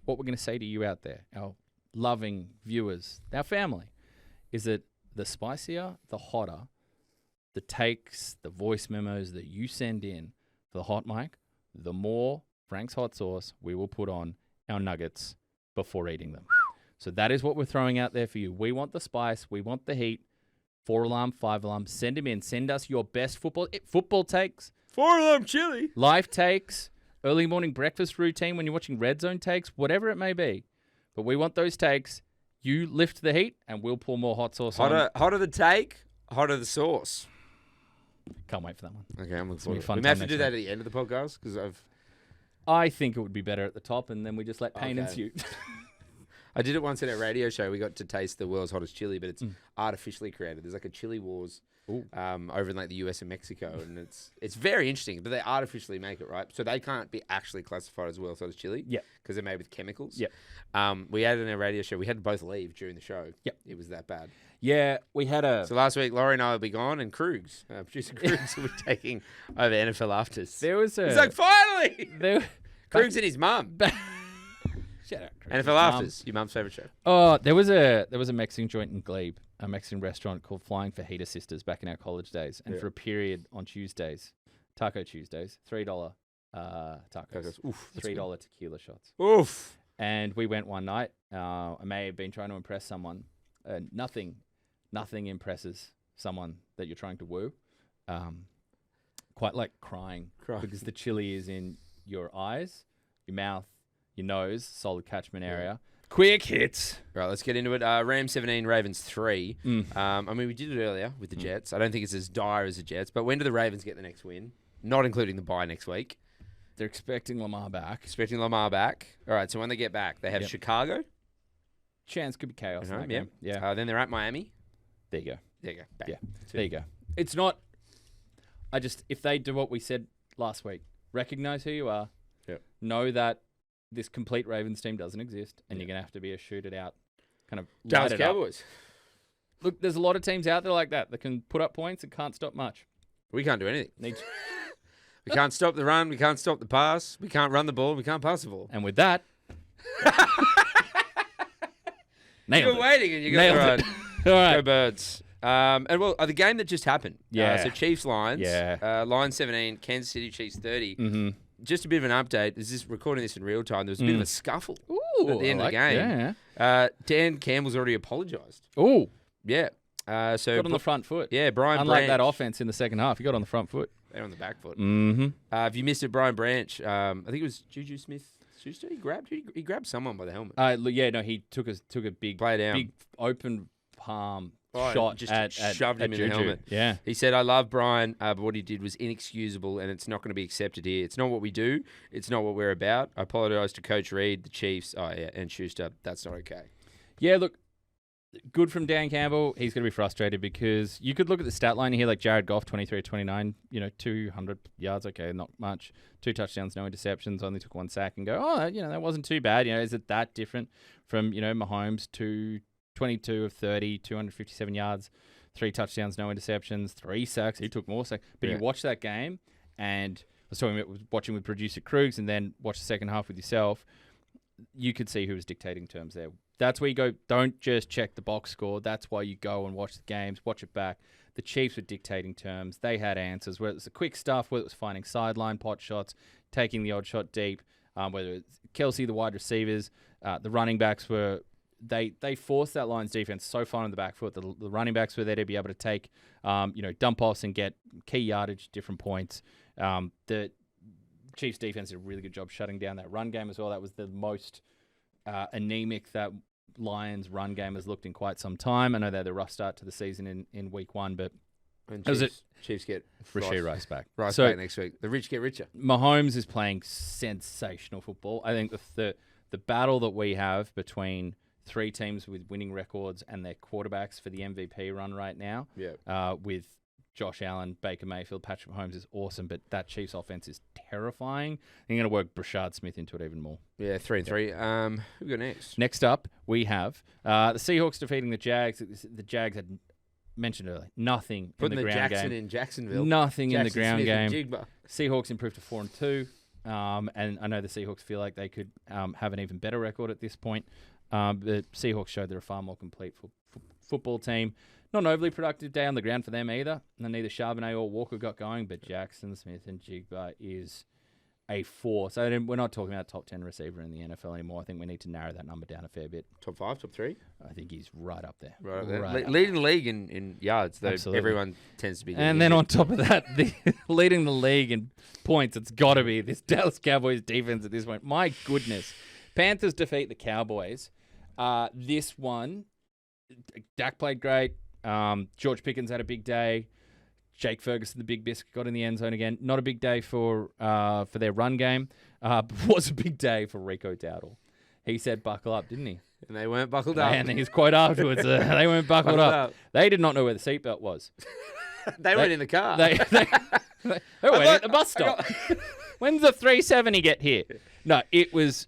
what we're going to say to you out there, our loving viewers, our family, is that the spicier, the hotter, the takes, the voice memos that you send in for the hot mic, the more Frank's hot sauce we will put on our nuggets before eating them. So that is what we're throwing out there for you. We want the spice. We want the heat. 4-alarm, 5-alarm. Send them in. Send us your best football takes. 4-alarm chili. Life takes. Early morning breakfast routine when you're watching Red Zone takes. Whatever it may be. But we want those takes. You lift the heat and we'll pour more hot sauce on. Hotter the take, hotter the sauce. Can't wait for that one. Okay, I'm looking forward. We may have to do that at the end of the podcast because I think it would be better at the top, and then we just let pain ensue. I did it once in a radio show. We got to taste the world's hottest chili, but it's artificially created. There's like a chili wars over in like the US and Mexico, and it's very interesting. But they artificially make it, right? So they can't be actually classified as world's hottest chili. Yeah, because they're made with chemicals. Yeah. We had it in a radio show. We had to both leave during the show. Yep. It was that bad. Yeah, we had a... So last week, Laurie and I will be gone, and Krugs, producer Krugs, will be taking over NFL Afters. There was a... He's like, finally! Krugs and his mum. Shout out, Krugs. NFL Afters, your mum's favourite show. Oh, there was a Mexican joint in Glebe, a Mexican restaurant called Flying Fajita Sisters back in our college days. And for a period on Tuesdays, Taco Tuesdays, $3 tacos. Oof, $3 tequila shots. Oof. And we went one night. I may have been trying to impress someone. Nothing impresses someone that you're trying to woo. Quite like crying because the chili is in your eyes, your mouth, your nose, solid catchment area. Quick hits. Right, let's get into it. Rams 17, Ravens 3. I mean, we did it earlier with the Jets. I don't think it's as dire as the Jets, but when do the Ravens get the next win? Not including the bye next week. They're expecting Lamar back. All right, so when they get back, they have Chicago. Chance could be chaos in that game. Yeah. Then they're at Miami. There you go. Bang. Yeah. There you go. It's not... if they do what we said last week, recognize who you are, know that this complete Ravens team doesn't exist, and you're going to have to be a shoot-it out kind of Dallas Cowboys. Look, there's a lot of teams out there like that can put up points and can't stop much. We can't do anything. We can't stop the run. We can't stop the pass. We can't run the ball. We can't pass the ball. And with that... You're waiting and you got it. All right. Go Birds. And the game that just happened. Yeah. So Chiefs Lions. Yeah. Lions 17, Kansas City Chiefs 30. Mm-hmm. Just a bit of an update. Recording this in real time. There was a bit of a scuffle at the end of the game. game. Yeah. Dan Campbell's already apologised. Oh. Yeah. So got on the front foot. Yeah, Brian Unlike Branch. that offense in the second half, he got on the front foot. They're on the back foot. Mm-hmm. If you missed it, Brian Branch, I think it was Juju Smith-Schuster. He grabbed someone by the helmet. He took a big play down, big open palm shot, just shoved him in Juju. the helmet. Yeah, he said, "I love Brian, but what he did was inexcusable, and it's not going to be accepted here. It's not what we do. It's not what we're about. I apologise to Coach Reid, the Chiefs, and Schuster. That's not okay." Yeah, look. Good from Dan Campbell. He's going to be frustrated because you could look at the stat line here, like Jared Goff, 23-29, 200 yards, okay, not much. 2 touchdowns, no interceptions, only took 1 sack, and go, that wasn't too bad. Is it that different from, Mahomes to 22 of 30, 257 yards, 3 touchdowns, no interceptions, 3 sacks. He took more sacks. But you watch that game, and I was watching with producer Krugs and then watch the second half with yourself. You could see who was dictating terms there. That's where you go, don't just check the box score. That's why you go and watch the games, watch it back. The Chiefs were dictating terms. They had answers, whether it was the quick stuff, whether it was finding sideline pot shots, taking the odd shot deep, whether it's Kelsey, the wide receivers, the running backs were... They forced that Lions defense so far on the back foot. The running backs were there to be able to take, dump offs and get key yardage, different points. The Chiefs defense did a really good job shutting down that run game as well. That was the most anemic that Lions run game has looked in quite some time. I know they had a rough start to the season in week 1, but Chiefs get Rashee Rice back. Back next week. The rich get richer. Mahomes is playing sensational football. I think the battle that we have between 3 teams with winning records and their quarterbacks for the MVP run right now, with Josh Allen, Baker Mayfield, Patrick Mahomes is awesome, but that Chiefs offense is terrifying. They're going to work Brashard Smith into it even more. Yeah, 3-3. Who we got next? Next up, we have the Seahawks defeating the Jags. The Jags had mentioned earlier, nothing in the ground game. Jackson in Jacksonville. Nothing Jackson in the ground Smith game. Seahawks improved to 4-2, and I know the Seahawks feel like they could have an even better record at this point. The Seahawks showed they're a far more complete football team. Not an overly productive day on the ground for them either. And neither Charbonnet or Walker got going, but Jackson Smith and Jigba is a force. So we're not talking about top 10 receiver in the NFL anymore. I think we need to narrow that number down a fair bit. Top 5, top 3? I think he's right up there. Right up there. Leading the league in yards, though. Absolutely. Everyone tends to be. And then on top of that, leading the league in points, it's got to be this Dallas Cowboys defense at this point. My goodness. Panthers defeat the Cowboys. This one, Dak played great. George Pickens had a big day. Jake Ferguson, the big biscuit, got in the end zone again. Not a big day for their run game, but was a big day for Rico Dowdle. He said, "Buckle up," didn't he? And they weren't buckled up. And his quote afterwards, they weren't buckled up. They did not know where the seatbelt was. They went in the car. They went at the bus stop. When's the 370 get here? No, it was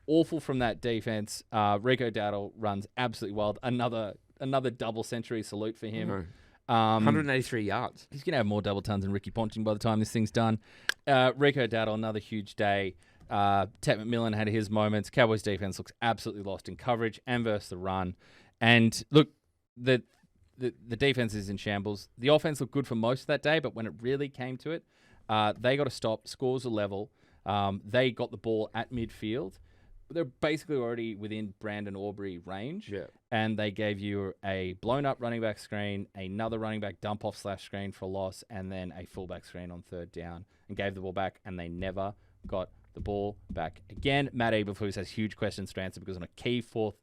awful from that defense. Rico Dowdle runs absolutely wild. Another double century salute for him. 183 yards. He's going to have more double tons than Ricky Ponting by the time this thing's done. Rico Dowdle, another huge day. Ted McMillan had his moments. Cowboys defense looks absolutely lost in coverage and versus the run. And look, the defense is in shambles. The offense looked good for most of that day, but when it really came to it, they got to stop. Scores are level. They got the ball at midfield. They're basically already within Brandon Aubrey range, and they gave you a blown-up running back screen, another running back dump-off / screen for a loss, and then a fullback screen on 3rd down, and gave the ball back, and they never got the ball back again. Matt Eberflus has huge questions to answer because on a key 4th,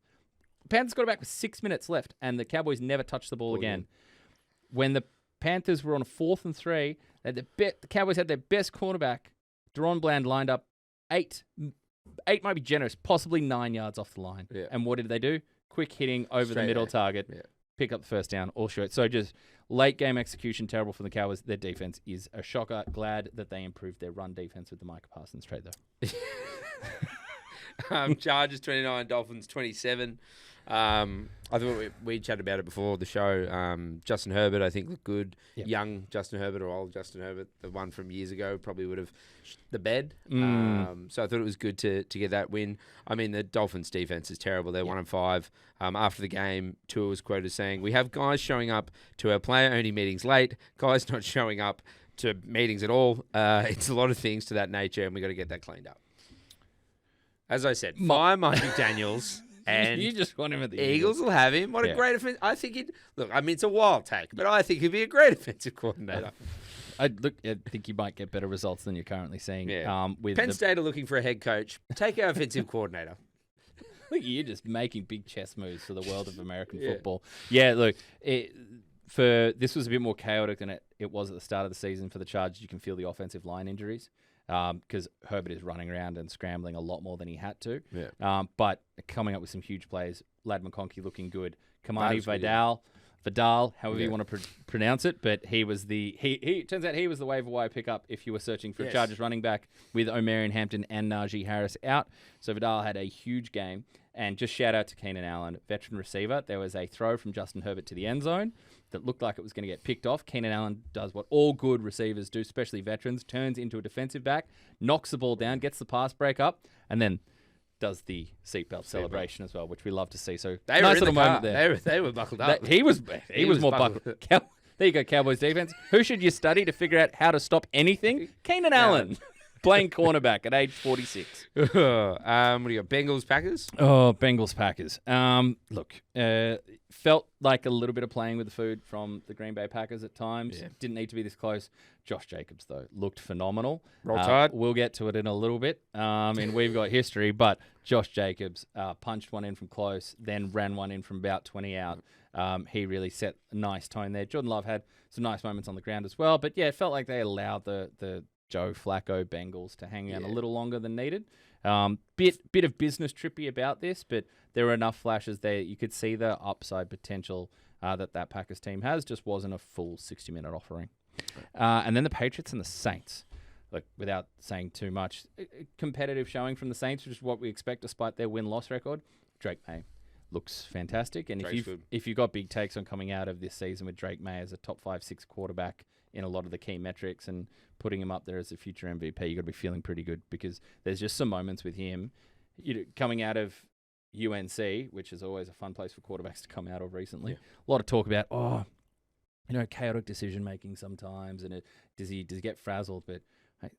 Panthers got it back with 6 minutes left, and the Cowboys never touched the ball again. When the Panthers were on a 4th and 3, the Cowboys had their best cornerback, Deron Bland, lined up 8 might be generous, possibly 9 yards off the line. Yeah. And what did they do? Quick hitting over the middle target, pick up the 1st down, all short. So just late game execution, terrible for the Cowboys. Their defense is a shocker. Glad that they improved their run defense with the Micah Parsons trade, though. Chargers 29, Dolphins 27. I thought we chatted about it before the show. Justin Herbert, I think, looked good. Yep. Young Justin Herbert or old Justin Herbert, the one from years ago, probably would have the bed. So I thought it was good to get that win. I mean, the Dolphins' defense is terrible. They're 1-5. After the game, Tua was quoted as saying, "We have guys showing up to our player-only meetings late, guys not showing up to meetings at all. It's a lot of things to that nature, and we got to get that cleaned up." As I said, fire Mike McDaniels. And you just want him at the Eagles will have him. What a great offense. I think it's a wild take, but I think he'd be a great offensive coordinator. I think you might get better results than you're currently seeing. Yeah. Penn State are looking for a head coach. Take our offensive coordinator. Look, you're just making big chess moves for the world of American football. Yeah, look, this was a bit more chaotic than it was at the start of the season for the Chargers. You can feel the offensive line injuries. Because Herbert is running around and scrambling a lot more than he had to. Yeah. But coming up with some huge plays. Lad McConkey looking good. Kamani Vidal, however you want to pronounce it. But he was he turns out he was the waiver wire pickup if you were searching for a Chargers running back with Omarion Hampton and Najee Harris out. So Vidal had a huge game. And just shout out to Keenan Allen, veteran receiver. There was a throw from Justin Herbert to the end zone that looked like it was going to get picked off. Keenan Allen does what all good receivers do, especially veterans, turns into a defensive back, knocks the ball down, gets the pass break up, and then does the seatbelt celebration as well, which we love to see. So they nice were little moment there. They were buckled up. He was more buckled. There you go, Cowboys defense. Who should you study to figure out how to stop anything? Keenan Allen. Playing cornerback at age 46. What do you got? Bengals, Packers? Oh, Bengals, Packers. Felt like a little bit of playing with the food from the Green Bay Packers at times. Yeah. Didn't need to be this close. Josh Jacobs, though, looked phenomenal. Roll Tide. We'll get to it in a little bit. And we've got history, but Josh Jacobs punched one in from close, then ran one in from about 20 out. He really set a nice tone there. Jordan Love had some nice moments on the ground as well. But, yeah, it felt like they allowed the Joe Flacco Bengals to hang out a little longer than needed. Bit of business trippy about this, but there were enough flashes there. You could see the upside potential that Packers team has. Just wasn't a full 60-minute offering. And then the Patriots and the Saints. Look, without saying too much, competitive showing from the Saints, which is what we expect despite their win-loss record. Drake May looks fantastic. And if you've got big takes on coming out of this season with Drake May as a top 5-6 quarterback in a lot of the key metrics and putting him up there as a future MVP, you got to be feeling pretty good because there's just some moments with him coming out of UNC, which is always a fun place for quarterbacks to come out of recently. Yeah. A lot of talk about, chaotic decision-making sometimes, and does he get frazzled? But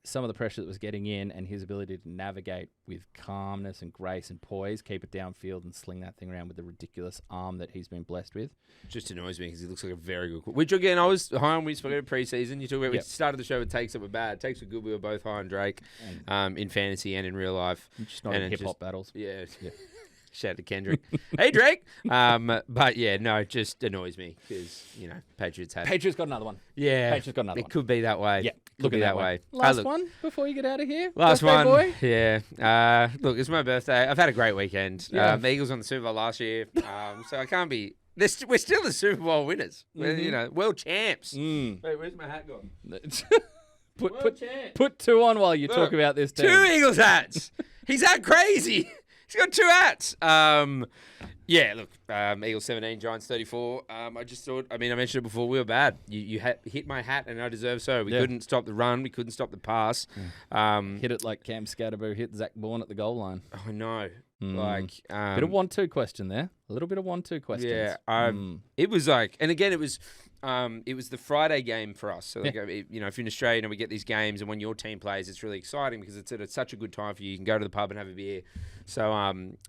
some of the pressure that was getting in and his ability to navigate with calmness and grace and poise, keep it downfield and sling that thing around with the ridiculous arm that he's been blessed with. Just annoys me because he looks like a very good quarterback. Which, again, I was high on. We spoke about preseason. You talk about we started the show with takes that were bad. Takes were good. We were both high on Drake in fantasy and in real life. Just not in hip-hop battles. Yeah. Shout out to Kendrick. Hey, Drake. But, yeah, no, it just annoys me because, Patriots got another one. Yeah. Patriots got another one. It could be that way. Yeah. Could be that way. Last one before you get out of here. Last birthday one. Boy. Yeah. Look, it's my birthday. I've had a great weekend. Yeah. The Eagles won the Super Bowl last year. So I can't be... We're still the Super Bowl winners. Mm-hmm. We're, world champs. Wait, where's my hat gone? Put two on while you talk about this team. 2 Eagles hats. He's that crazy. He's got 2 hats. Eagles 17, Giants 34. I just thought, I mentioned it before, we were bad. You hit my hat, and I deserve so. We couldn't stop the run. We couldn't stop the pass. Hit it like Cam Scatterbo hit Zach Bourne at the goal line. I know. Bit of 1-2 question there. A little bit of 1-2 questions. Yeah. It was like, and again, it was the Friday game for us. So, if you're in Australia and we get these games, and when your team plays, it's really exciting because it's at such a good time for you. You can go to the pub and have a beer. So,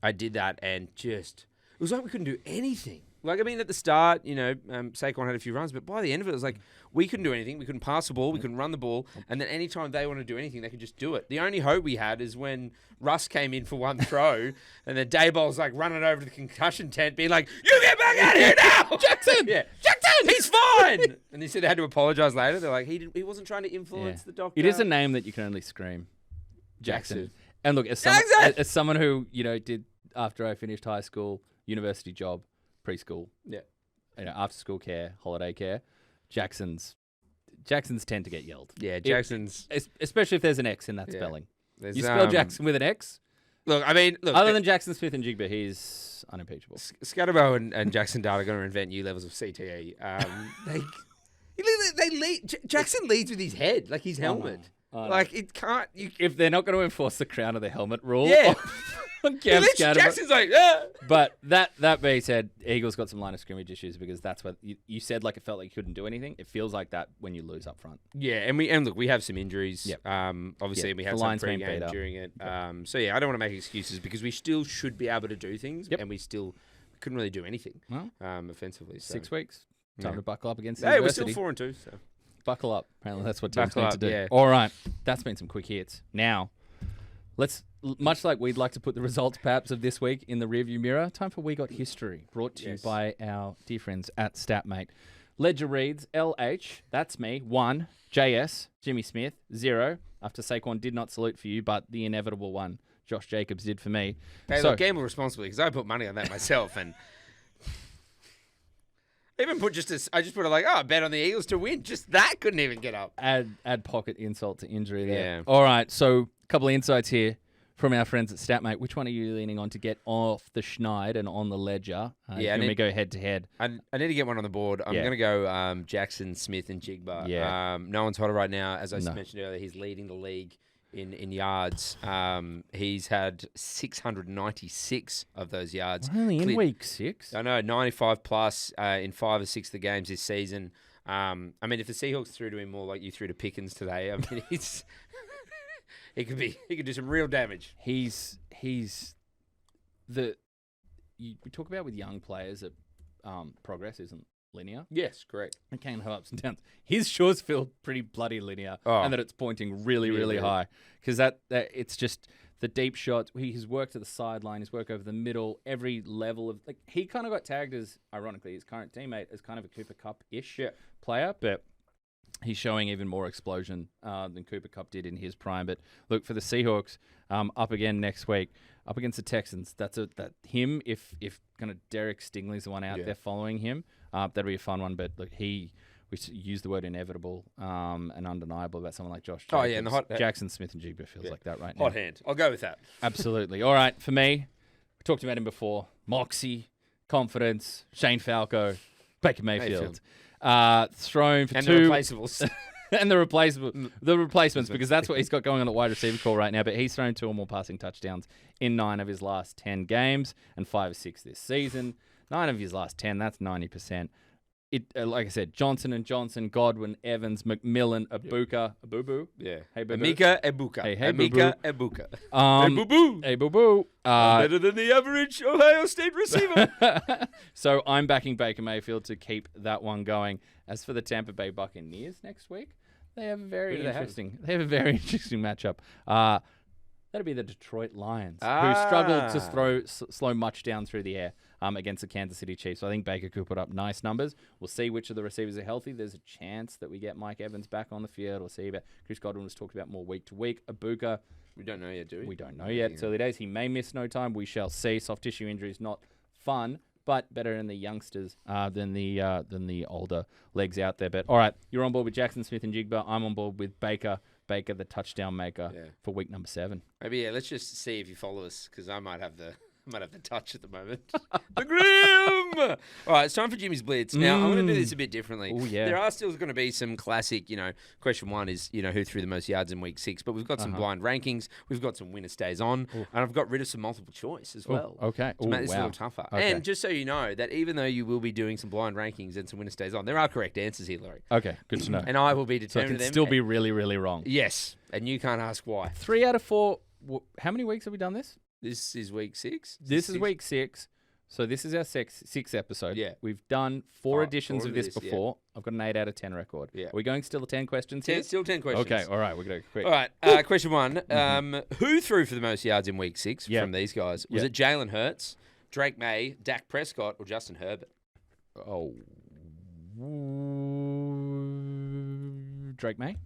I did that, and it was like we couldn't do anything. At the start, Saquon had a few runs, but by the end of it was like we couldn't do anything. We couldn't pass the ball. We couldn't run the ball. And then anytime they want to do anything, they could just do it. The only hope we had is when Russ came in for one throw and then Dayball's like running over to the concussion tent being like, "You get back out of here now! Jackson! Yeah. Jackson! He's fine!" And they said they had to apologize later. They're like, he wasn't trying to influence the doctor. It is a name that you can only scream. Jackson. And look, as someone who, did after I finished high school, university job, preschool, after school care, holiday care, Jacksons tend to get yelled. Yeah, Jacksons, especially if there's an X in that spelling. You spell Jackson with an X, Look, I mean, other than Jackson Smith and Jigba, he's unimpeachable. Scatterbo and Jackson Darnold are going to invent new levels of CTE. They lead. Jackson leads with his head, like his helmet. Like it can't. If they're not going to enforce the crown of the helmet rule, yeah. Jackson's like, But that being said, Eagles got some line of scrimmage issues because that's what you said. Like it felt like you couldn't do anything. It feels like that when you lose up front. Yeah, and look, we have some injuries. Yep. Obviously, we had some pre-game during it. So yeah, I don't want to make excuses because we still should be able to do things, and we still couldn't really do anything offensively. So. 6 weeks. Time to buckle up against Hey, we're still 4-2. So buckle up. Apparently, that's what teams need to do. Yeah. All right, that's been some quick hits. Now, let's. Much like we'd like to put the results, perhaps, of this week in the rearview mirror, time for We Got History, brought to you by our dear friends at StatMate. Ledger reads, LH, that's me, 1, JS, Jimmy Smith, 0, after Saquon did not salute for you, but the inevitable one, Josh Jacobs, did for me. Hey, look, gamble responsibly, because I put money on that myself, and even I just put it like, bet on the Eagles to win. Just that couldn't even get up. Add pocket insult to injury there. Yeah. All right, so a couple of insights here from our friends at StatMate. Which one are you leaning on to get off the schneid and on the ledger? Let me go head to head. I need to get one on the board. I'm going to go Jackson, Smith, and Jigba. Yeah. No one's hotter right now. As I mentioned earlier, he's leading the league in yards. He's had 696 of those yards. We're only in week 6. I know, 95 plus in 5 or 6 of the games this season. I mean, if the Seahawks threw to him more like you threw to Pickens today, I mean, he could do some real damage. We talk about with young players that progress isn't linear. Yes, correct. It can have ups and downs. His sure feel pretty bloody linear, and that it's pointing really, really high because that it's just the deep shots. His work to the sideline, his work over the middle, every level of he kind of got tagged as, ironically, his current teammate as kind of a Cooper Kupp-ish player, but he's showing even more explosion than Cooper Kupp did in his prime. But look, for the Seahawks, up again next week, up against the Texans. That's him. If kind of Derek Stingley's the one out there following him, that'll be a fun one. But look, we use the word inevitable and undeniable about someone like Josh Jacobs. Oh yeah, and the Jackson Smith and Jigba feels like that right now. Hot hand. I'll go with that. Absolutely. All right, for me, we talked about him before. Moxie, confidence, Shane Falco, Baker Mayfield. Thrown for 2. The replaceables. And the replacements, because that's what he's got going on at wide receiver call right now. But he's thrown 2 or more passing touchdowns in 9 of his last 10 games and 5 or 6 this season. 9 of his last 10, that's 90%. Like I said, Johnson & Johnson, Godwin, Evans, McMillan, Abuka, Abubu. Yeah. Hey, Boo-boo. Amika Ebuka. Hey, Amika Ebuka. Hey, boo-boo. Hey, boo-boo. Better than the average Ohio State receiver. So I'm backing Baker Mayfield to keep that one going. As for the Tampa Bay Buccaneers next week, they have a very interesting matchup. That'll be the Detroit Lions, who struggled to slow much down through the air against the Kansas City Chiefs. So I think Baker could put up nice numbers. We'll see which of the receivers are healthy. There's a chance that we get Mike Evans back on the field. We'll see about Chris Godwin was talked about more week to week. Abuka, we don't know yet, do we? We don't know yet. It's early days. He may miss no time. We shall see. Soft tissue injuries, not fun, but better in the youngsters than the older legs out there. But all right, you're on board with Jackson Smith and Jigba. I'm on board with Baker, the touchdown maker for week number 7. Maybe let's just see if you follow us, because I might have the touch at the moment. The Grim! All right, it's time for Jimmy's Blitz. Now, I'm going to do this a bit differently. Oh, yeah. There are still going to be some classic, question 1 is, who threw the most yards in week 6, but we've got some blind rankings. We've got some winner stays on, and I've got rid of some multiple choice as well. Okay. To make this a little tougher. Okay. And just so you know, that even though you will be doing some blind rankings and some winner stays on, there are correct answers here, Laurie. Okay, good to know. And I will be So it determining can them. still be really, really wrong. Yes, and you can't ask why. 3 out of 4. How many weeks have we done this? This is week 6. This is week 6. So this is our sixth episode. Yeah. We've done 4 editions of this before. Yeah. I've got an 8 out of 10 record. Yeah. Are we going still 10 questions here? Still 10 questions. Okay, all right. We're going to go quick. All right, question 1. Who threw for the most yards in week 6 from these guys? Was it Jalen Hurts, Drake May, Dak Prescott, or Justin Herbert? Oh. Drake May?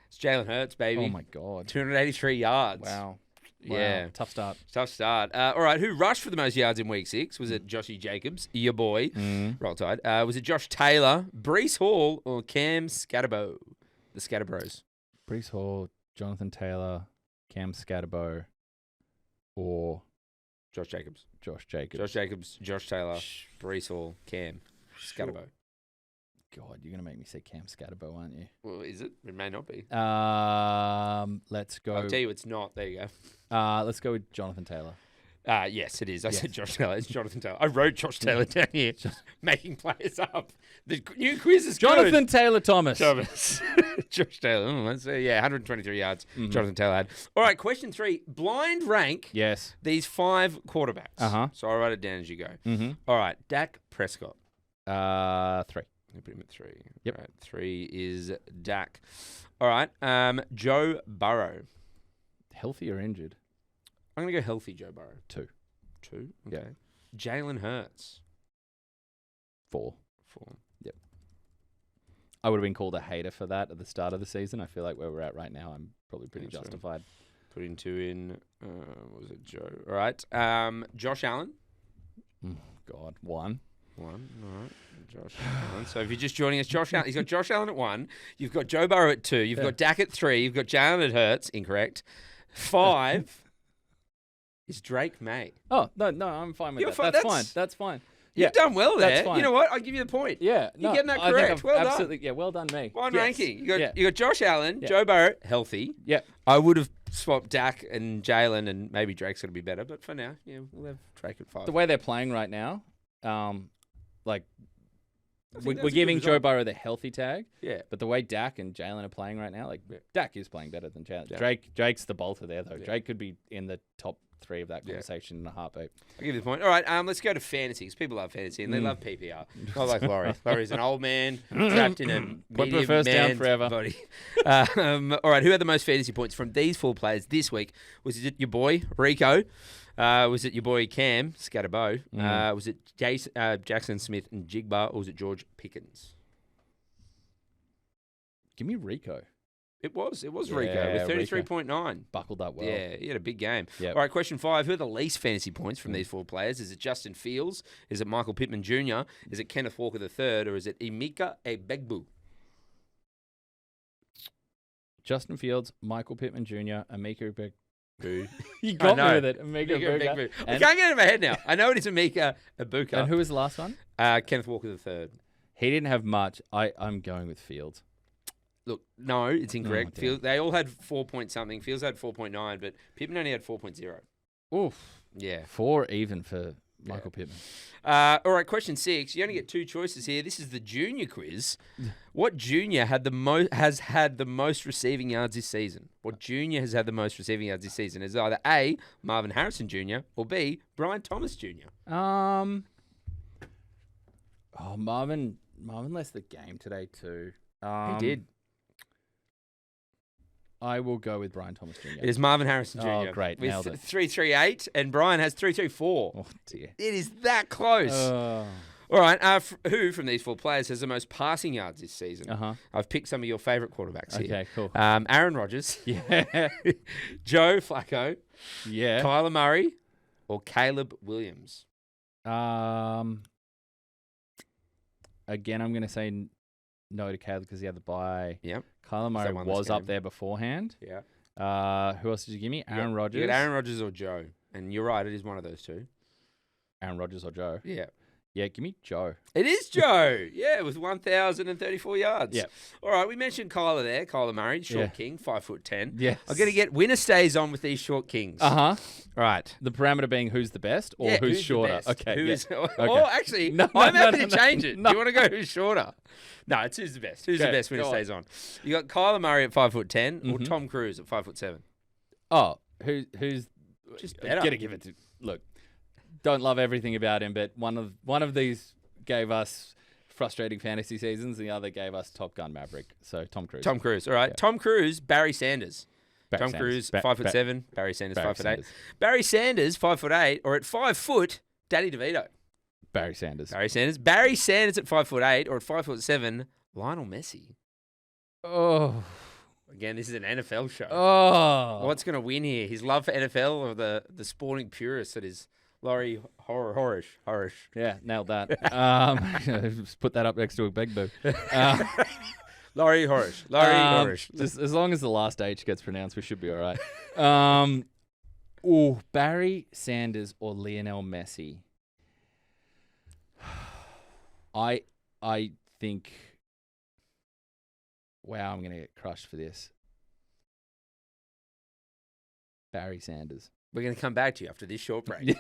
It's Jalen Hurts, baby. Oh, my God. 283 yards. Wow. Yeah. Tough start. All right, who rushed for the most yards in week 6? Was it Joshy Jacobs, your boy? Roll Tide. Was it Josh Taylor, Breece Hall, or Cam Scatterbo? The Scatterbros. Breece Hall, Jonathan Taylor, Cam Scatterbo. or Josh Jacobs. Josh Jacobs. Josh Jacobs, Josh Taylor, Breece Hall, Cam, Scatterbo. God, you're going to make me say Cam Scatterbo, aren't you? Well, is it? It may not be. Let's go. I'll tell you it's not. There you go. Let's go with Jonathan Taylor. Yes, it is. I said Josh Taylor. It's Jonathan Taylor. I wrote Josh Taylor down here, making players up. The new quiz is Jonathan good. Taylor Thomas. Josh Taylor. Let's see. 123 yards. Mm-hmm. Jonathan Taylor had. All right, question 3. Blind rank these 5 quarterbacks. Uh-huh. So I'll write it down as you go. Mm-hmm. All right, Dak Prescott. 3. I'll put him at 3. Yep. All right, 3 is Dak. All right, Joe Burrow. Healthy or injured? I'm going to go healthy Joe Burrow. 2. 2? Okay. Yep. Jalen Hurts. 4. Yep. I would have been called a hater for that at the start of the season. I feel like where we're at right now, I'm probably pretty justified. Putting 2 in. What was it, Joe? All right. Josh Allen. God, 1. 1. All right. Josh Allen. So if you're just joining us, Josh Allen. He's got Josh Allen at 1. You've got Joe Burrow at 2. You've got Dak at 3. You've got Jalen at Hurts. Incorrect. 5 is Drake May. Oh, no, I'm fine with that. That's fine. You've done well there. You know what? I'll give you the point. Yeah. You're getting that correct. Well absolutely, done. Yeah, well done, me. One ranking. You got Josh Allen, Joe Burrow, healthy. Yeah. I would have swapped Dak and Jalen, and maybe Drake's going to be better. But for now, we'll have Drake at 5. The way they're playing right now, we're giving Joe Burrow the healthy tag. Yeah. But the way Dak and Jalen are playing right now, Dak is playing better than Jalen. Drake's the bolter there, though. Yeah. Drake could be in the top 3 of that conversation in a heartbeat. I'll give you the point. All right, let's go to fantasy, because people love fantasy, and they love PPR. Not like Laurie. Laurie's an old man trapped in a medium first down man's forever. Body. All right, who had the most fantasy points from these 4 players this week? Was it your boy, Rico? Was it your boy, Cam Scatterbo? Was it Jackson Smith and Jigba, or was it George Pickens? Give me Rico. It was Rico with 33.9. Buckled up well. Yeah, he had a big game. Yep. All right, question 5. Who are the least fantasy points from these 4 players? Is it Justin Fields? Is it Michael Pittman Jr.? Is it Kenneth Walker III? Or is it Emeka Egbuka? Justin Fields, Michael Pittman Jr., Emeka Egbuka. You got me with it. Emeka Egbuka. I can't get it in my head now. I know it is Emeka Egbuka. And who was the last one? Kenneth Walker III. He didn't have much. I'm going with Fields. Look, no, it's incorrect. They all had 4 point something. Fields had 4.9, but Pittman only had 4.0. Oof. Yeah. 4 even for Michael Pittman. All right, question 6. You only get 2 choices here. This is the junior quiz. What junior has had the most receiving yards this season? What junior has had the most receiving yards this season? Is either A, Marvin Harrison Jr., or B, Brian Thomas Jr.? Marvin left the game today too. He did. I will go with Brian Thomas Jr. It is Marvin Harrison Jr. Oh, great. With Nailed it. 338, and Brian has 324. Oh, dear. It is that close. All right. Who from these 4 players has the most passing yards this season? I've picked some of your favourite quarterbacks here. Okay, cool. Aaron Rodgers. Yeah. Joe Flacco. Yeah. Kyler Murray or Caleb Williams? Again, I'm going to say no to Caleb because he had the bye. Yep. Kyler Murray was up there beforehand. Yeah. Who else did you give me? Aaron Rodgers. You got Aaron Rodgers or Joe. And you're right, it is one of those 2. Aaron Rodgers or Joe? Yeah. Yeah, give me Joe. It is Joe. Yeah, with 1,034 yards. Yeah. All right, we mentioned Kyler there. Kyler Murray, short king, 5'10". Yes. I'm going to get winner stays on with these short kings. Right. The parameter being who's the best or who's shorter. Okay. Or actually, I'm happy to change it. Do you want to go who's shorter? No, it's who's the best. Who's the best winner stays on? You got Kyler Murray at 5'10" or Tom Cruise at 5'7". Oh, who's just better? Gotta give it to look. Don't love everything about him, but one of these gave us frustrating fantasy seasons. The other gave us Top Gun Maverick. So Tom Cruise. Tom Cruise. All right. Yeah. Tom Cruise, Barry Sanders. Tom Cruise, 5'7". Barry Sanders, 5'8". Sanders. Barry Sanders, 5'8", or at 5 foot, Danny DeVito. Barry Sanders. Barry Sanders at 5'8", or at 5'7", Lionel Messi. Oh. Again, this is an NFL show. Oh. What's going to win here? His love for NFL or the sporting purist that is Laurie Horesh. Yeah, nailed that. Just put that up next to a big boo. Laurie Horesh. Just as long as the last H gets pronounced, we should be all right. Oh, Barry Sanders or Lionel Messi? I think... Wow, I'm going to get crushed for this. Barry Sanders. We're going to come back to you after this short break.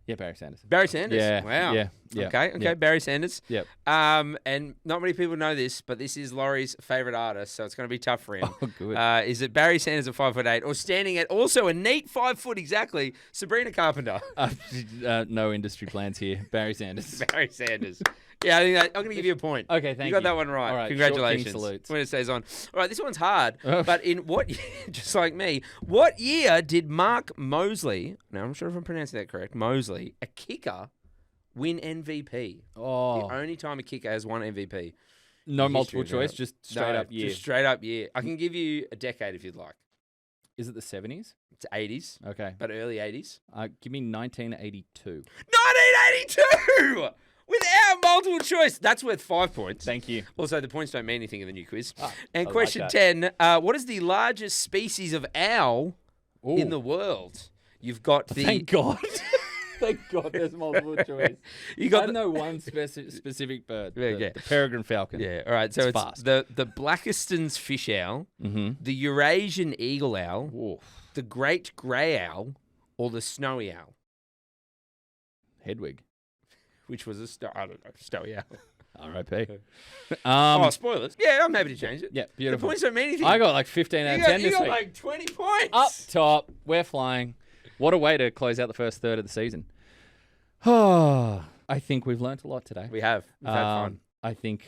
Yeah, Barry Sanders. Barry Sanders? Yeah. Wow. Yeah. Okay, yeah. Barry Sanders. Yep. And not many people know this, but this is Laurie's favourite artist, so it's going to be tough for him. Oh, good. Is it Barry Sanders at 5'8", or standing at also a neat 5 foot exactly, Sabrina Carpenter? No industry plans here. Barry Sanders. Barry Sanders. Yeah, I think I'm going to give you a point. Okay, thank you. You got that one right. All right, congratulations. short king salutes. When it stays on. All right, this one's hard. But in what year, just like me, what year did Mark Mosley, now I'm not sure if I'm pronouncing that correct, Mosley, a kicker, win MVP? Oh. The only time a kicker has won MVP. No multiple choice, just straight up year. Just straight up year. I can give you a decade if you'd like. Is it the 70s? It's 80s. Okay. But early 80s. Give me 1982. 1982! Without multiple choice. That's worth 5 points. Thank you. Also, the points don't mean anything in the new quiz. And I question like 10, what is the largest species of owl in the world? You've got the... Thank God. Thank God there's multiple choice. You got I know one specific bird. Yeah, The peregrine falcon. Yeah, all right. So it's fast. the Blackiston's fish owl, the Eurasian eagle owl, the great grey owl, or the snowy owl. Hedwig. Which was I don't know, snowy owl. R.I.P. Spoilers. Yeah, I'm happy to change it. Yeah, beautiful. The points don't mean anything. I got like 15 out of 10 this week. You got like 20 points. Up top. We're flying. What a way to close out the first third of the season. I think we've learnt a lot today. We have. We've had fun. I think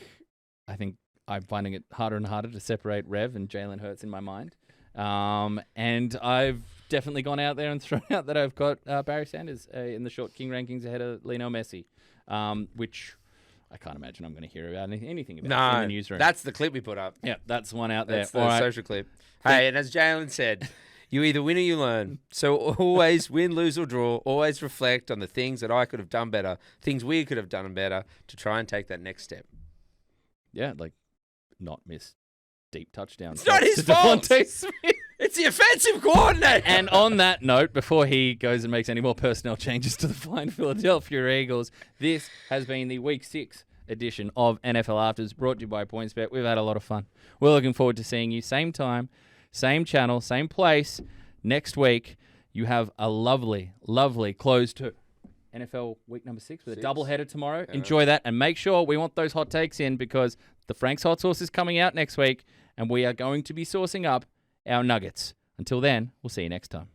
I'm finding it harder and harder to separate Rev and Jalen Hurts in my mind. And I've definitely gone out there and thrown out that I've got Barry Sanders in the short king rankings ahead of Lionel Messi, which I can't imagine I'm going to hear about anything about in the newsroom. That's the clip we put up. Yeah, that's one out there. That's the social clip. Hey, and as Jalen said, you either win or you learn. So always win, lose, or draw. Always reflect on the things that I could have done better, things we could have done better to try and take that next step. Yeah, like not miss deep touchdowns. It's not his fault. It's the offensive coordinator. And on that note, before he goes and makes any more personnel changes to the fine Philadelphia Eagles, this has been the Week 6 edition of NFL Afters, brought to you by PointsBet. We've had a lot of fun. We're looking forward to seeing you same time, same channel, same place next week. You have a lovely, lovely close to NFL Week number 6 with a doubleheader tomorrow. Yeah. Enjoy that, and make sure we want those hot takes in, because the Frank's Hot Sauce is coming out next week, and we are going to be sourcing up our nuggets. Until then, we'll see you next time.